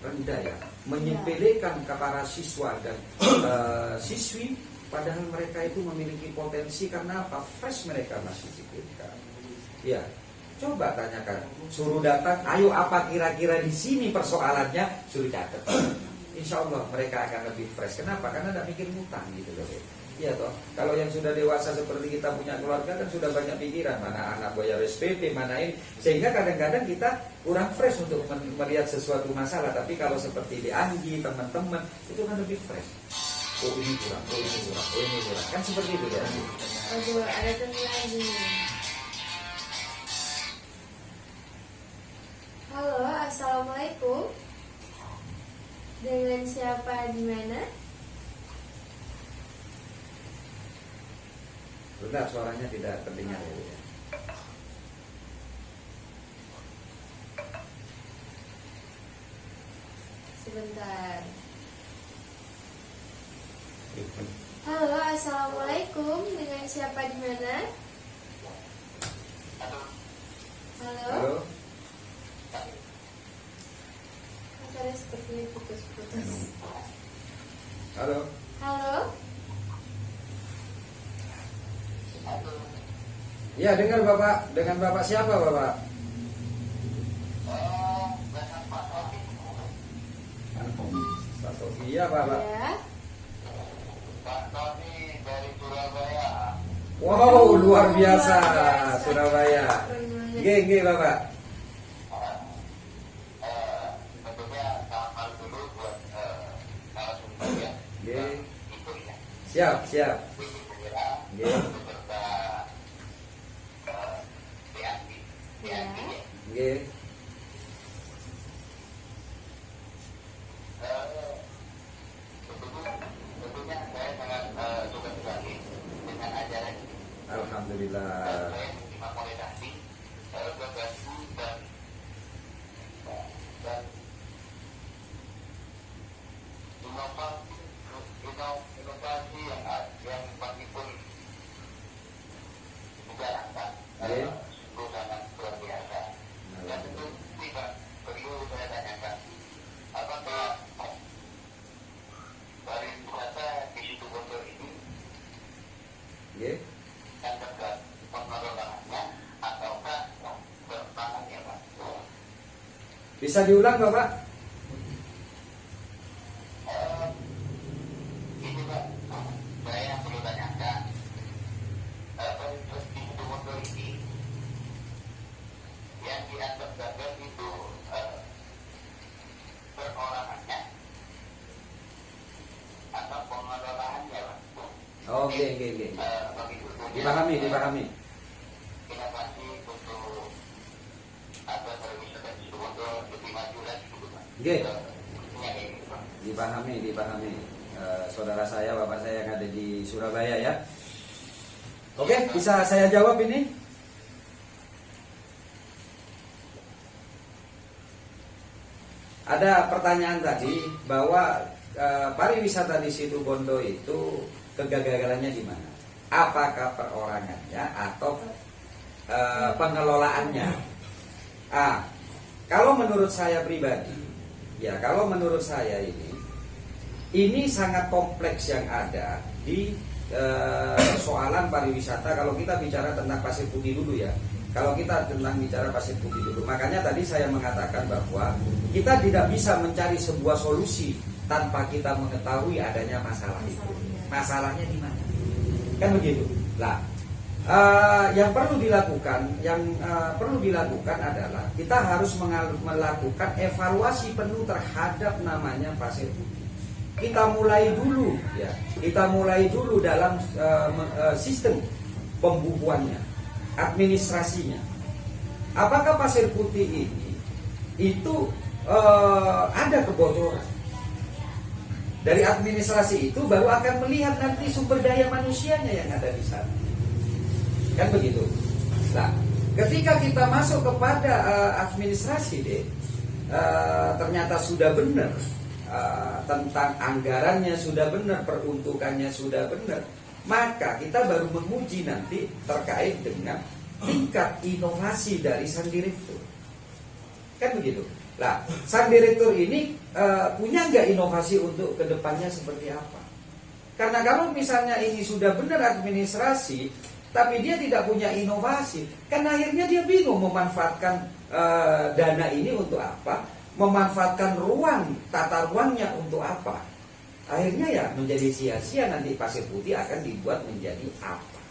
rendah ya, menyepelekan ke para siswa dan siswi, padahal mereka itu memiliki potensi. Karena apa? Fresh mereka masih dipikirkan. Ya, coba tanyakan, suruh datang, ayo apa kira-kira di sini persoalannya, suruh catat. Insya Allah mereka akan lebih fresh. Kenapa? Karena tidak mikir ngutang gitu loh. Iya toh. Kalau yang sudah dewasa seperti kita punya keluarga kan sudah banyak pikiran, mana anak bayar SPP, mana ini, sehingga kadang-kadang kita kurang fresh untuk melihat sesuatu masalah. Tapi kalau seperti di Anggi, teman-teman itu kan lebih fresh. Oh ini kurang, oh ini kurang, oh ini kurang, kan seperti itu ya. Aduh, ada teman lagi. Halo, assalamualaikum. Dengan siapa di mana? Benar, suaranya tidak terdengar ya. Sebentar. Halo, assalamualaikum. Dengan siapa di mana? Halo. Halo. Ya, dengar Bapak. Dengan Bapak siapa Bapak? Pak Sofi. Iya Bapak. Ya. Pak Tony dari Surabaya. Wow, luar biasa. Luar biasa. Surabaya. Keren banget. Nggih, Bapak. Tentunya selamat dulu buat narasumber ya. Nggih. Itu ya. Siap. Itu segera Nggih. beserta Deanti. Deanti ya. Nggih. Tentunya saya sangat suka sekali dengan ajaran ini. Alhamdulillah. Saya menerima koordinasi, bergabung dan inovasi yang pasti pun dijalankan Oke. sungguh sangat luar biasa. Dan tentu tidak perlu saya tanyakan apakah pariwisata di situ Bondo ini Nggih. yang dekat pengelolaannya ataukah bertahan ya Pak? Bisa diulang Bapak? Ini Pak, saya perlu tanyakan pariwisata di situ Bondo ini yang dianggap gagal itu perorangannya atau pengelolaannya Pak? Oke. Bagi Dipahami. inovasi untuk agar pariwisata di situ Bondo lebih maju lagi gitu Pak. Nggih. Intinya kayak gitu Pak. Dipahami. Saudara saya, Bapak saya yang ada di Surabaya ya. Oke, bisa saya jawab ini? Ada pertanyaan tadi bahwa pariwisata di situ Bondo itu kegagalannya di mana? Apakah perorangannya atau pengelolaannya? Kalau menurut saya pribadi, ya kalau menurut saya ini sangat kompleks yang ada di soalan pariwisata. Kalau kita bicara tentang Pasir Putih dulu ya, kalau kita tentang bicara Pasir Putih dulu, makanya tadi saya mengatakan bahwa kita tidak bisa mencari sebuah solusi tanpa kita mengetahui adanya masalah itu. Masalahnya di mana? Kan begitu. Lah, yang perlu dilakukan adalah kita harus melakukan evaluasi penuh terhadap namanya Pasir Putih. Kita mulai dulu ya. Kita mulai dulu dalam sistem pembukuannya, administrasinya. Apakah Pasir Putih ini itu ada kebocoran? Dari administrasi itu baru akan melihat nanti sumber daya manusianya yang ada di sana. Kan begitu. Nah, ketika kita masuk kepada administrasi ternyata sudah benar, tentang anggarannya sudah benar, peruntukannya sudah benar, maka kita baru menguji nanti terkait dengan tingkat inovasi dari sang direktur. Kan begitu. Nah, sang direktur ini punya nggak inovasi untuk kedepannya seperti apa? Karena kalau misalnya ini sudah benar administrasi, tapi dia tidak punya inovasi, kan akhirnya dia bingung memanfaatkan dana ini untuk apa, memanfaatkan ruang, tata ruangnya untuk apa. Akhirnya ya menjadi sia-sia, nanti Pasir Putih akan dibuat menjadi apa.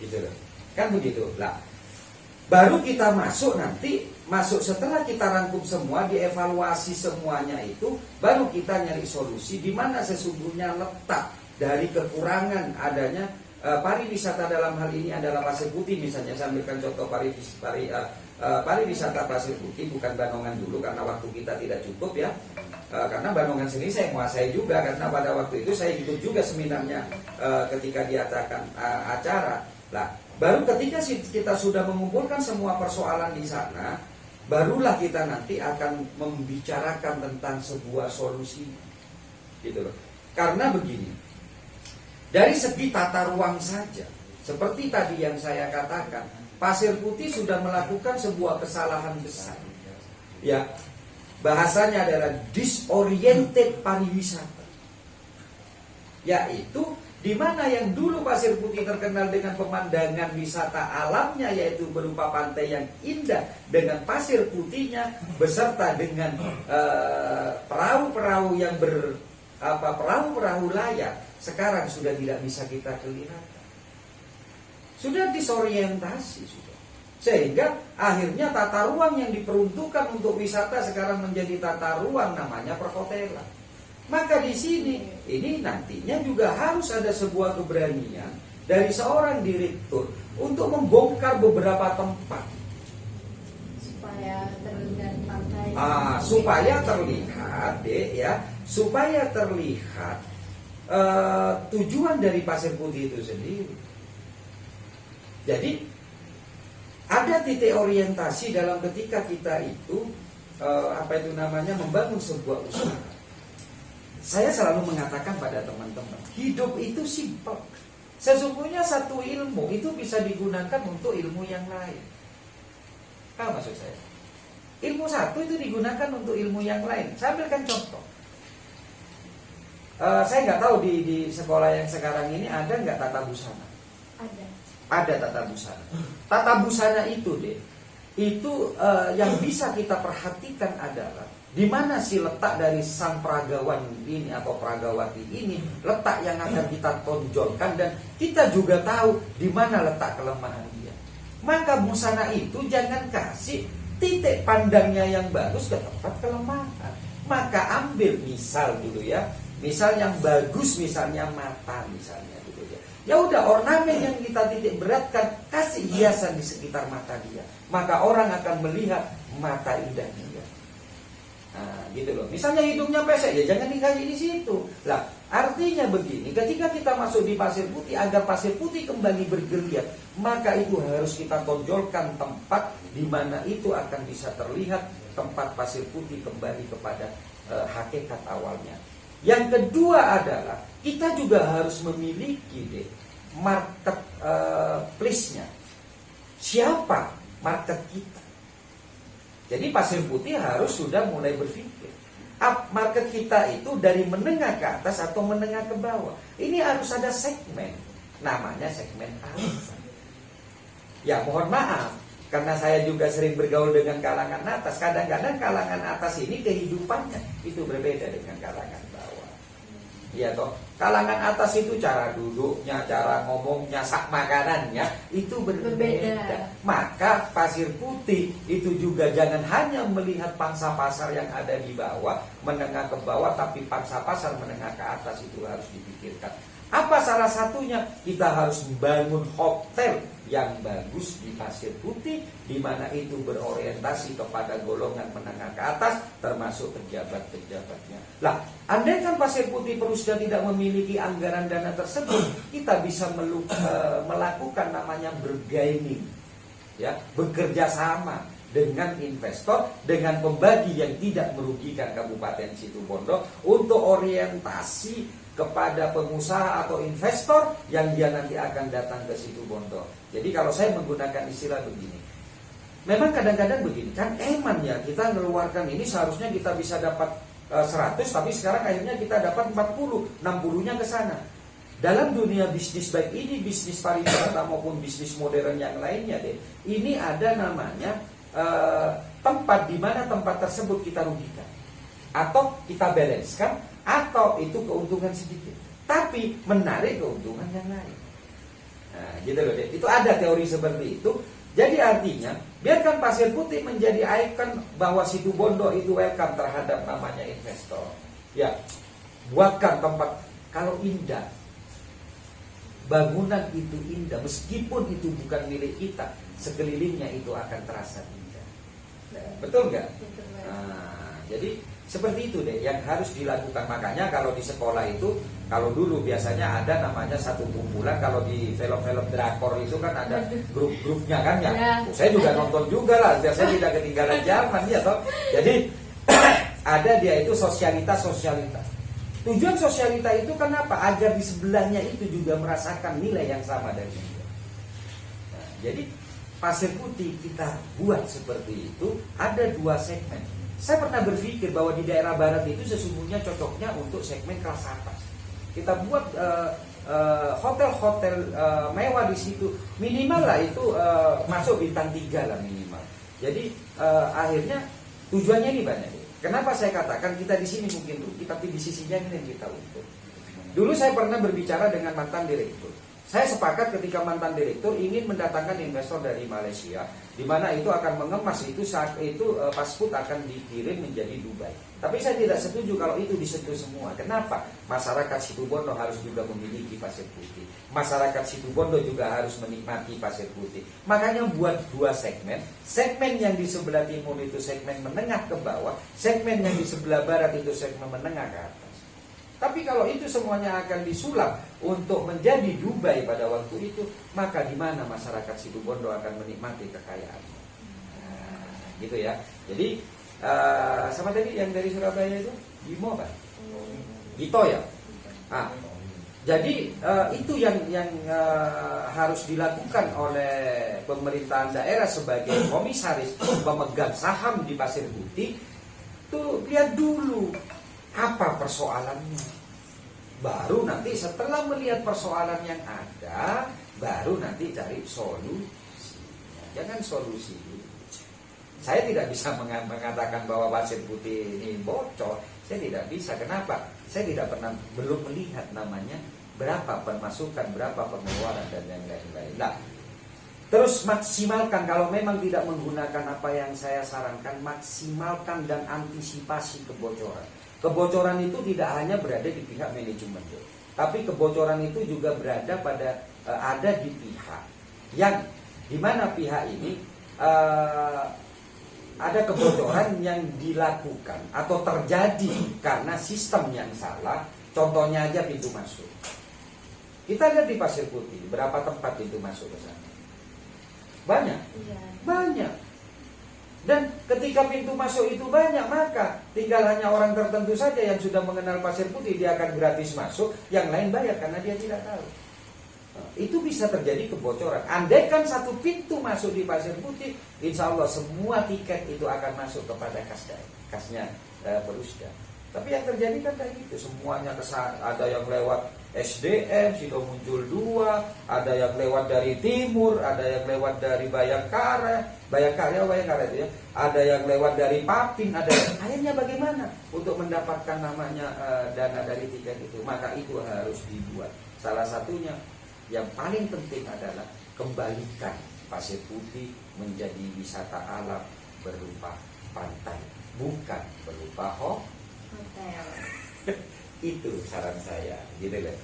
Gitu loh. Kan begitu. Lah, baru kita masuk setelah kita rangkum semua, dievaluasi semuanya itu, baru kita nyari solusi di mana sesungguhnya letak dari kekurangan adanya pariwisata. Dalam hal ini adalah Pasir Putih, misalnya saya ambilkan contoh pariwisata Pasir Putih, bukan Banongan dulu karena waktu kita tidak cukup ya. Karena Banongan sendiri saya menguasai juga, karena pada waktu itu saya ikut juga seminarnya ketika diadakan acara. Lah, baru ketika kita sudah mengumpulkan semua persoalan di sana, barulah kita nanti akan membicarakan tentang sebuah solusi, gitu loh. Karena begini, dari segi tata ruang saja, seperti tadi yang saya katakan, Pasir Putih sudah melakukan sebuah kesalahan besar. Ya, bahasanya adalah disoriented pariwisata. yaitu di mana yang dulu Pasir Putih terkenal dengan pemandangan wisata alamnya, yaitu berupa pantai yang indah dengan pasir putihnya beserta dengan perahu-perahu yang perahu-perahu layar, sekarang sudah tidak bisa kita kelihatan. Sudah disorientasi sudah. Sehingga akhirnya tata ruang yang diperuntukkan untuk wisata sekarang menjadi tata ruang namanya perhotelan. Maka di sini ini nantinya juga harus ada sebuah keberanian dari seorang direktur untuk membongkar beberapa tempat supaya terlihat pantai. Supaya terlihat, supaya terlihat tujuan dari Pasir Putih itu sendiri. Jadi ada titik orientasi dalam ketika kita itu membangun sebuah usaha. Saya selalu mengatakan pada teman-teman, hidup itu simpel. Sesungguhnya satu ilmu itu bisa digunakan untuk ilmu yang lain. Apa maksud saya? Ilmu satu itu digunakan untuk ilmu yang lain. Saya ambilkan contoh. Saya nggak tahu di sekolah yang sekarang ini ada nggak tata busana. Ada tata busana. Tata busana itu yang bisa kita perhatikan adalah di mana sih letak dari sang peragawan ini atau peragawati ini, letak yang akan kita tonjolkan, dan kita juga tahu di mana letak kelemahan dia. Maka busana itu jangan kasih titik pandangnya yang bagus ke tempat kelemahan. Maka ambil misal dulu ya, misal yang bagus, misalnya mata misalnya gitu ya. Ya udah, ornamen yang kita titik beratkan, kasih hiasan di sekitar mata dia. Maka orang akan melihat mata indah dia. Nah, gitu loh. Misalnya hidungnya pesek, ya jangan dikasih di situ. Lah, artinya begini, ketika kita masuk di Pasir Putih, agar Pasir Putih kembali bergeliat, maka itu harus kita tonjolkan tempat di mana itu akan bisa terlihat tempat Pasir Putih kembali kepada hakikat awalnya. Yang kedua adalah kita juga harus memiliki market place-nya. Siapa market kita? Jadi Pasir Putih harus sudah mulai berpikir, market kita itu dari menengah ke atas atau menengah ke bawah. Ini harus ada segmen, namanya segmen atas. Ya mohon maaf, karena saya juga sering bergaul dengan kalangan atas. Kadang-kadang kalangan atas ini kehidupannya itu berbeda dengan kalangan bawah. Iya toh, kalangan atas itu cara duduknya, cara ngomongnya, sak makanannya itu berbeda. Maka Pasir Putih itu juga jangan hanya melihat pangsa pasar yang ada di bawah, menengah ke bawah, tapi pangsa pasar menengah ke atas itu harus dipikirkan. Apa salah satunya? Kita harus membangun hotel yang bagus di Pasir Putih, di mana itu berorientasi kepada golongan menengah ke atas, termasuk pejabat-pejabatnya. Lah, andaikan Pasir Putih perlu sudah tidak memiliki anggaran dana tersebut, kita bisa melakukan namanya bergaining, ya, bekerja sama dengan investor, dengan pembagi yang tidak merugikan Kabupaten Situbondo untuk orientasi kepada pengusaha atau investor yang dia nanti akan datang ke Situbondo. Jadi kalau saya menggunakan istilah begini, memang kadang-kadang begini, kan eman ya, kita mengeluarkan ini seharusnya kita bisa dapat 100, tapi sekarang akhirnya kita dapat 40, 60-nya ke sana. Dalam dunia bisnis, baik ini bisnis pariwisata maupun bisnis modern yang lainnya ini ada namanya tempat di mana tempat tersebut kita rugikan atau kita balance-kan, atau itu keuntungan sedikit tapi menarik keuntungan yang lain. Nah, gitu loh deh. Itu ada teori seperti itu. Jadi artinya biarkan Pasir Putih menjadi ikon bahwa Situbondo itu welcome terhadap namanya investor. Ya, buatkan tempat kalau indah, bangunan itu indah, meskipun itu bukan milik kita, sekelilingnya itu akan terasa indah. Betul nggak? Nah, jadi seperti itu deh yang harus dilakukan. Makanya kalau di sekolah itu, kalau dulu biasanya ada namanya satu kumpulan, kalau di film-film drakor itu kan ada grup-grupnya kan ya. Saya juga nonton juga lah, biar saya tidak ketinggalan zaman ya toh. Jadi ada dia itu sosialitas. Tujuan sosialita itu kenapa? Agar di sebelahnya itu juga merasakan nilai yang sama dari dia. Nah, jadi Pasir Putih kita buat seperti itu, ada 2 segmen. Saya pernah berpikir bahwa di daerah barat itu sesungguhnya cocoknya untuk segmen kelas atas. kita buat hotel-hotel mewah di situ, minimal lah itu masuk bintang 3 lah minimal. Jadi akhirnya tujuannya ini banyak. Kenapa saya katakan kita di sini mungkin rugi, tapi di sisinya ini yang kita untung. Dulu saya pernah berbicara dengan mantan direktur. Saya sepakat ketika mantan direktur ingin mendatangkan investor dari Malaysia, di mana itu akan mengemas itu saat itu pasport akan dikirim menjadi Dubai. Tapi saya tidak setuju kalau itu disentuh semua. Kenapa? Masyarakat Situbondo harus juga memiliki pasir putih. Masyarakat Situbondo juga harus menikmati pasir putih. Makanya buat 2 segmen. Segmen yang di sebelah timur itu segmen menengah ke bawah, segmen yang di sebelah barat itu segmen menengah ke atas. Tapi kalau itu semuanya akan disulap untuk menjadi Dubai pada waktu itu, maka di mana masyarakat Situbondo akan menikmati kekayaan. Gitu ya. Jadi sama tadi yang dari Surabaya itu Bimo kan? Gito ya. Jadi itu yang harus dilakukan oleh pemerintahan daerah sebagai komisaris pemegang saham di Pasir Putih. Tuh lihat dulu apa persoalannya. Baru nanti setelah melihat persoalan yang ada, baru nanti cari solusi. Jangan solusi. Saya tidak bisa mengatakan bahwa Pasir Putih ini bocor. Saya tidak bisa. Kenapa? Saya belum melihat namanya berapa pemasukan, berapa pengeluaran dan lain-lain. Nah, terus maksimalkan kalau memang tidak menggunakan apa yang saya sarankan, maksimalkan dan antisipasi kebocoran. Kebocoran itu tidak hanya berada di pihak manajemen, tapi kebocoran itu juga berada ada di pihak yang dimana pihak ini ada kebocoran yang dilakukan atau terjadi karena sistem yang salah. Contohnya aja pintu masuk. Kita lihat di Pasir Putih berapa tempat pintu masuk ke sana. Banyak, banyak. Dan ketika pintu masuk itu banyak, maka tinggal hanya orang tertentu saja yang sudah mengenal Pasir Putih, dia akan gratis masuk, yang lain bayar karena dia tidak tahu. Itu bisa terjadi kebocoran. Andaikan satu pintu masuk di Pasir Putih, insya Allah semua tiket itu akan masuk kepada kasnya Perusda. Tapi yang terjadi kan kayak gitu, semuanya ada yang lewat SDM, Sido Muncul 2, ada yang lewat dari timur, ada yang lewat dari Bayangkara itu ya, ada yang lewat dari Papin, akhirnya bagaimana untuk mendapatkan namanya dana dari tiket itu? Maka itu harus dibuat. Salah satunya yang paling penting adalah kembalikan Pasir Putih menjadi wisata alam berupa pantai, bukan berupa hotel. Itu saran saya, gitu deh.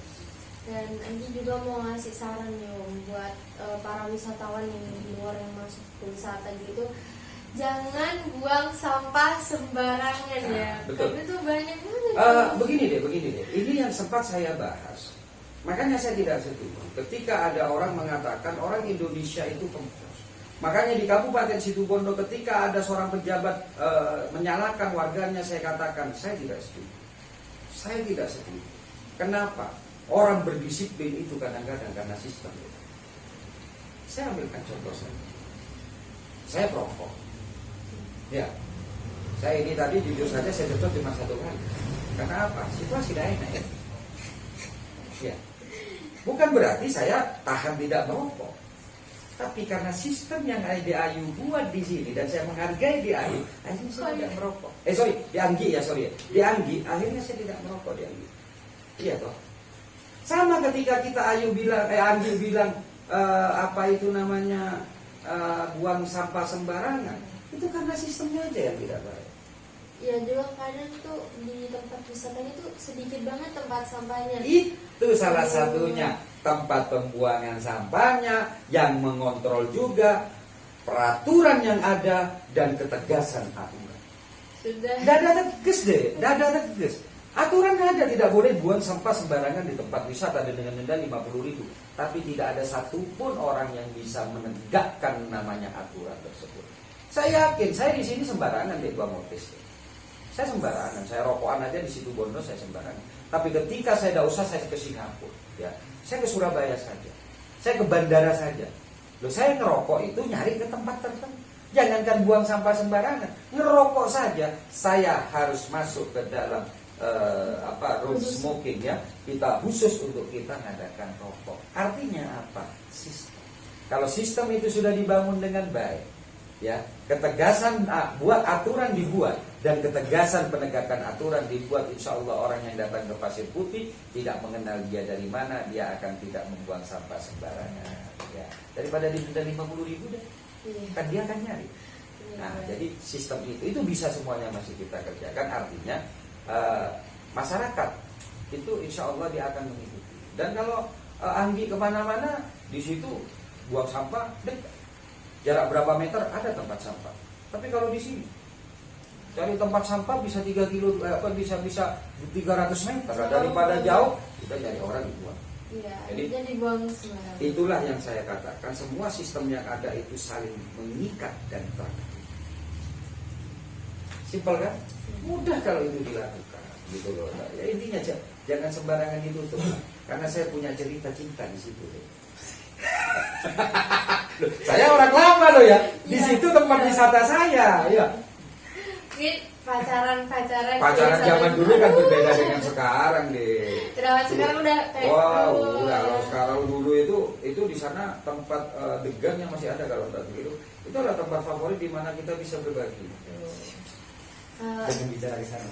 Dan Anggi juga mau ngasih saran nih Om, buat para wisatawan yang di luar yang masuk ke wisata gitu, jangan buang sampah sembarangan ya. Betul. Karena itu banyak banget. Begini deh. Ini yang sempat saya bahas. Makanya saya tidak setuju ketika ada orang mengatakan orang Indonesia itu pembos. Makanya di Kabupaten Situbondo ketika ada seorang pejabat menyalahkan warganya, saya katakan saya tidak setuju. Saya tidak setuju. Kenapa? Orang berdisiplin itu kadang-kadang karena sistem. Saya ambilkan contoh saja. Saya perokok. Ya. Saya ini tadi jujur saja saya cocok cuma 1 kali. Karena apa? Situasi tidak enak ya. Ya. Bukan berarti saya tahan tidak merokok. Tapi karena sistem yang DAYU buat di sini dan saya menghargai DAYU, akhirnya saya tidak merokok. Di Anggi ya, Di Anggi, akhirnya saya tidak merokok di Anggi. Iya toh. Sama ketika kita Anggi bilang apa itu namanya buang sampah sembarangan, itu karena sistemnya aja yang tidak baik. Ya juga kadang tuh di tempat wisata itu sedikit banget tempat sampahnya. Itu salah satunya, tempat pembuangan sampahnya, yang mengontrol juga peraturan yang ada dan ketegasan aturan. Sudah. Dada tegas. Aturan ada, tidak boleh buang sampah sembarangan di tempat wisata dengan denda 50.000. Tapi tidak ada satupun orang yang bisa menegakkan namanya aturan tersebut. Saya yakin, saya di sini sembarangan deh buang motis. Saya sembarangan, saya rokokan aja di Situbondo saya sembarangan. Tapi ketika saya tidak usah, saya ke Singapura, ya, saya ke Surabaya saja, saya ke bandara saja. Loh, saya ngerokok itu nyari ke tempat tertentu. Jangankan buang sampah sembarangan, ngerokok saja saya harus masuk ke dalam road smoking ya, kita khusus untuk kita mengadakan rokok. Artinya apa? Sistem. Kalau sistem itu sudah dibangun dengan baik, ya, ketegasan buat aturan dibuat dan ketegasan penegakan aturan dibuat, insya Allah orang yang datang ke Pasir Putih tidak mengenal dia dari mana, dia akan tidak membuang sampah sembarangan. Ya. Daripada didenda 50.000 deh, kan dia akan nyari. Nah, jadi sistem itu bisa semuanya masih kita kerjakan. Artinya masyarakat itu insya Allah dia akan mengikuti. Dan kalau Anggi kemana-mana, di situ buang sampah dekat, jarak berapa meter ada tempat sampah. Tapi kalau di sini cari tempat sampah bisa 3 kilo, bisa 300 meter. Daripada jauh kita cari orang dibuang. Iya, jadi dibuang sembarangan. Itulah yang saya katakan, semua sistem yang ada itu saling mengikat dan terkait. Simpel kan? Mudah kalau itu dilakukan, gitu loh. Nah, ya intinya jangan sembarangan ditutup, karena saya punya cerita cinta di situ. Loh, saya orang lama loh ya, di situ tempat wisata saya, ya. Pacaran zaman dulu kan berbeda dengan sekarang deh. Sekarang udah kayak udah. Kalau sekarang dulu itu di sana tempat degan yang masih ada kalau tak begitu. Itu adalah tempat favorit di mana kita bisa berbagi. Jangan bicara ke sana.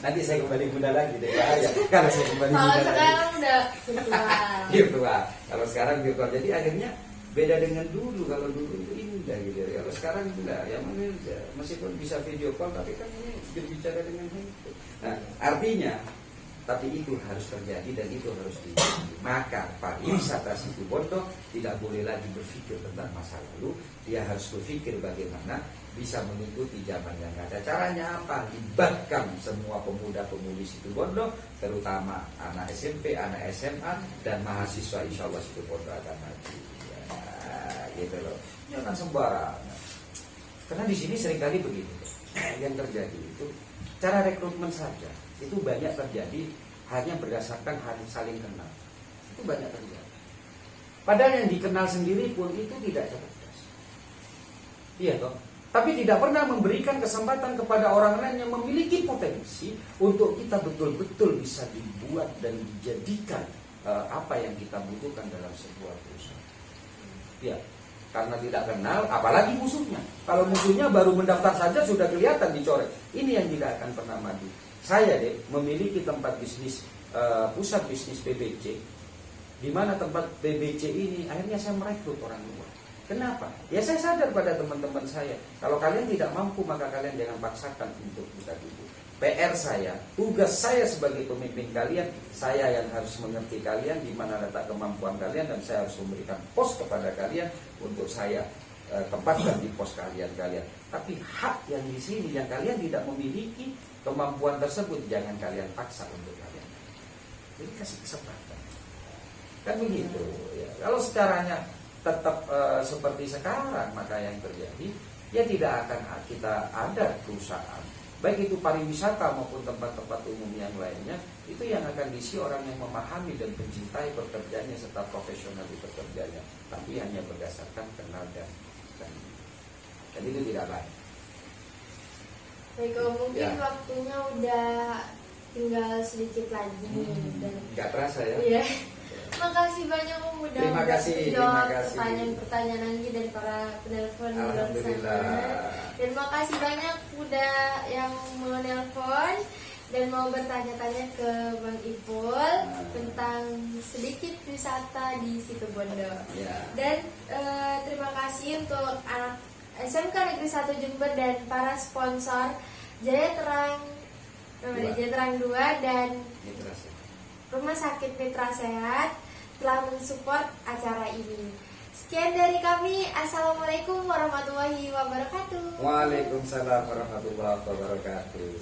Nanti saya kembali muda lagi deh. Ya, kalau saya kembali muda lagi. Kalau sekarang udah virtual. Kalau sekarang virtual. Jadi akhirnya beda dengan dulu. Kalau dulu itu indah gitu. Kalau sekarang enggak. Ya meskipun bisa video call, tapi kan ini berbicara dengan handphone. Nah, artinya tapi itu harus terjadi dan itu harus diikuti. Maka pariwisata Situbondo tidak boleh lagi berpikir tentang masa lalu. Dia harus berpikir bagaimana bisa mengikuti zaman yang ada. Caranya apa? Libatkan semua pemuda-pemudi Situbondo, terutama anak SMP, anak SMA, dan mahasiswa. Insya Allah Situbondo akan maju. Ya, gitu loh. Jangan sembarangan. Karena di sini seringkali begini. Yang terjadi itu cara rekrutmen saja. Itu banyak terjadi hanya berdasarkan saling kenal. Itu banyak terjadi. Padahal yang dikenal sendiri pun itu tidak cerdas. Iya toh. Tapi tidak pernah memberikan kesempatan kepada orang lain yang memiliki potensi untuk kita betul-betul bisa dibuat dan dijadikan apa yang kita butuhkan dalam sebuah perusahaan. Ya, karena tidak kenal, apalagi musuhnya. Kalau musuhnya baru mendaftar saja sudah kelihatan dicoret. Ini yang tidak akan pernah maju. Saya memiliki tempat bisnis, pusat bisnis PBC, di mana tempat PBC ini akhirnya saya merekrut orang luar. Kenapa? Ya saya sadar pada teman-teman saya, kalau kalian tidak mampu maka kalian jangan paksakan untuk kita dulu. PR saya, tugas saya sebagai pemimpin kalian, saya yang harus mengerti kalian di mana letak kemampuan kalian, dan saya harus memberikan pos kepada kalian untuk saya tempatkan di pos kalian. Tapi hak yang di sini yang kalian tidak memiliki kemampuan tersebut jangan kalian paksa untuk kalian. Jadi kasih kesempatan. Kan begitu. Ya. Kalau secaranya tetap seperti sekarang, maka yang terjadi ya tidak akan kita ada perusahaan, baik itu pariwisata maupun tempat-tempat umum yang lainnya, itu yang akan diisi orang yang memahami dan mencintai pekerjaannya serta profesional di pekerjaannya, tapi hanya berdasarkan kenal dan itu tidak baik. Baik, mungkin waktunya udah tinggal sedikit lagi dan nggak terasa ya. Iya. Makasih banyak Om udah menjawab pertanyaan-pertanyaan lagi dari para penelpon di luar sana. Dan makasih banyak udah yang mau nelpon dan mau bertanya-tanya ke Bang Ipul tentang sedikit wisata di Situbondo. Dan terima kasih untuk anak SMK Negeri 1 Jember dan para sponsor Jaya Terang 2 dan Rumah Sakit Mitra Sehat telah mensupport acara ini. Sekian dari kami. Assalamualaikum warahmatullahi wabarakatuh. Waalaikumsalam warahmatullahi wabarakatuh.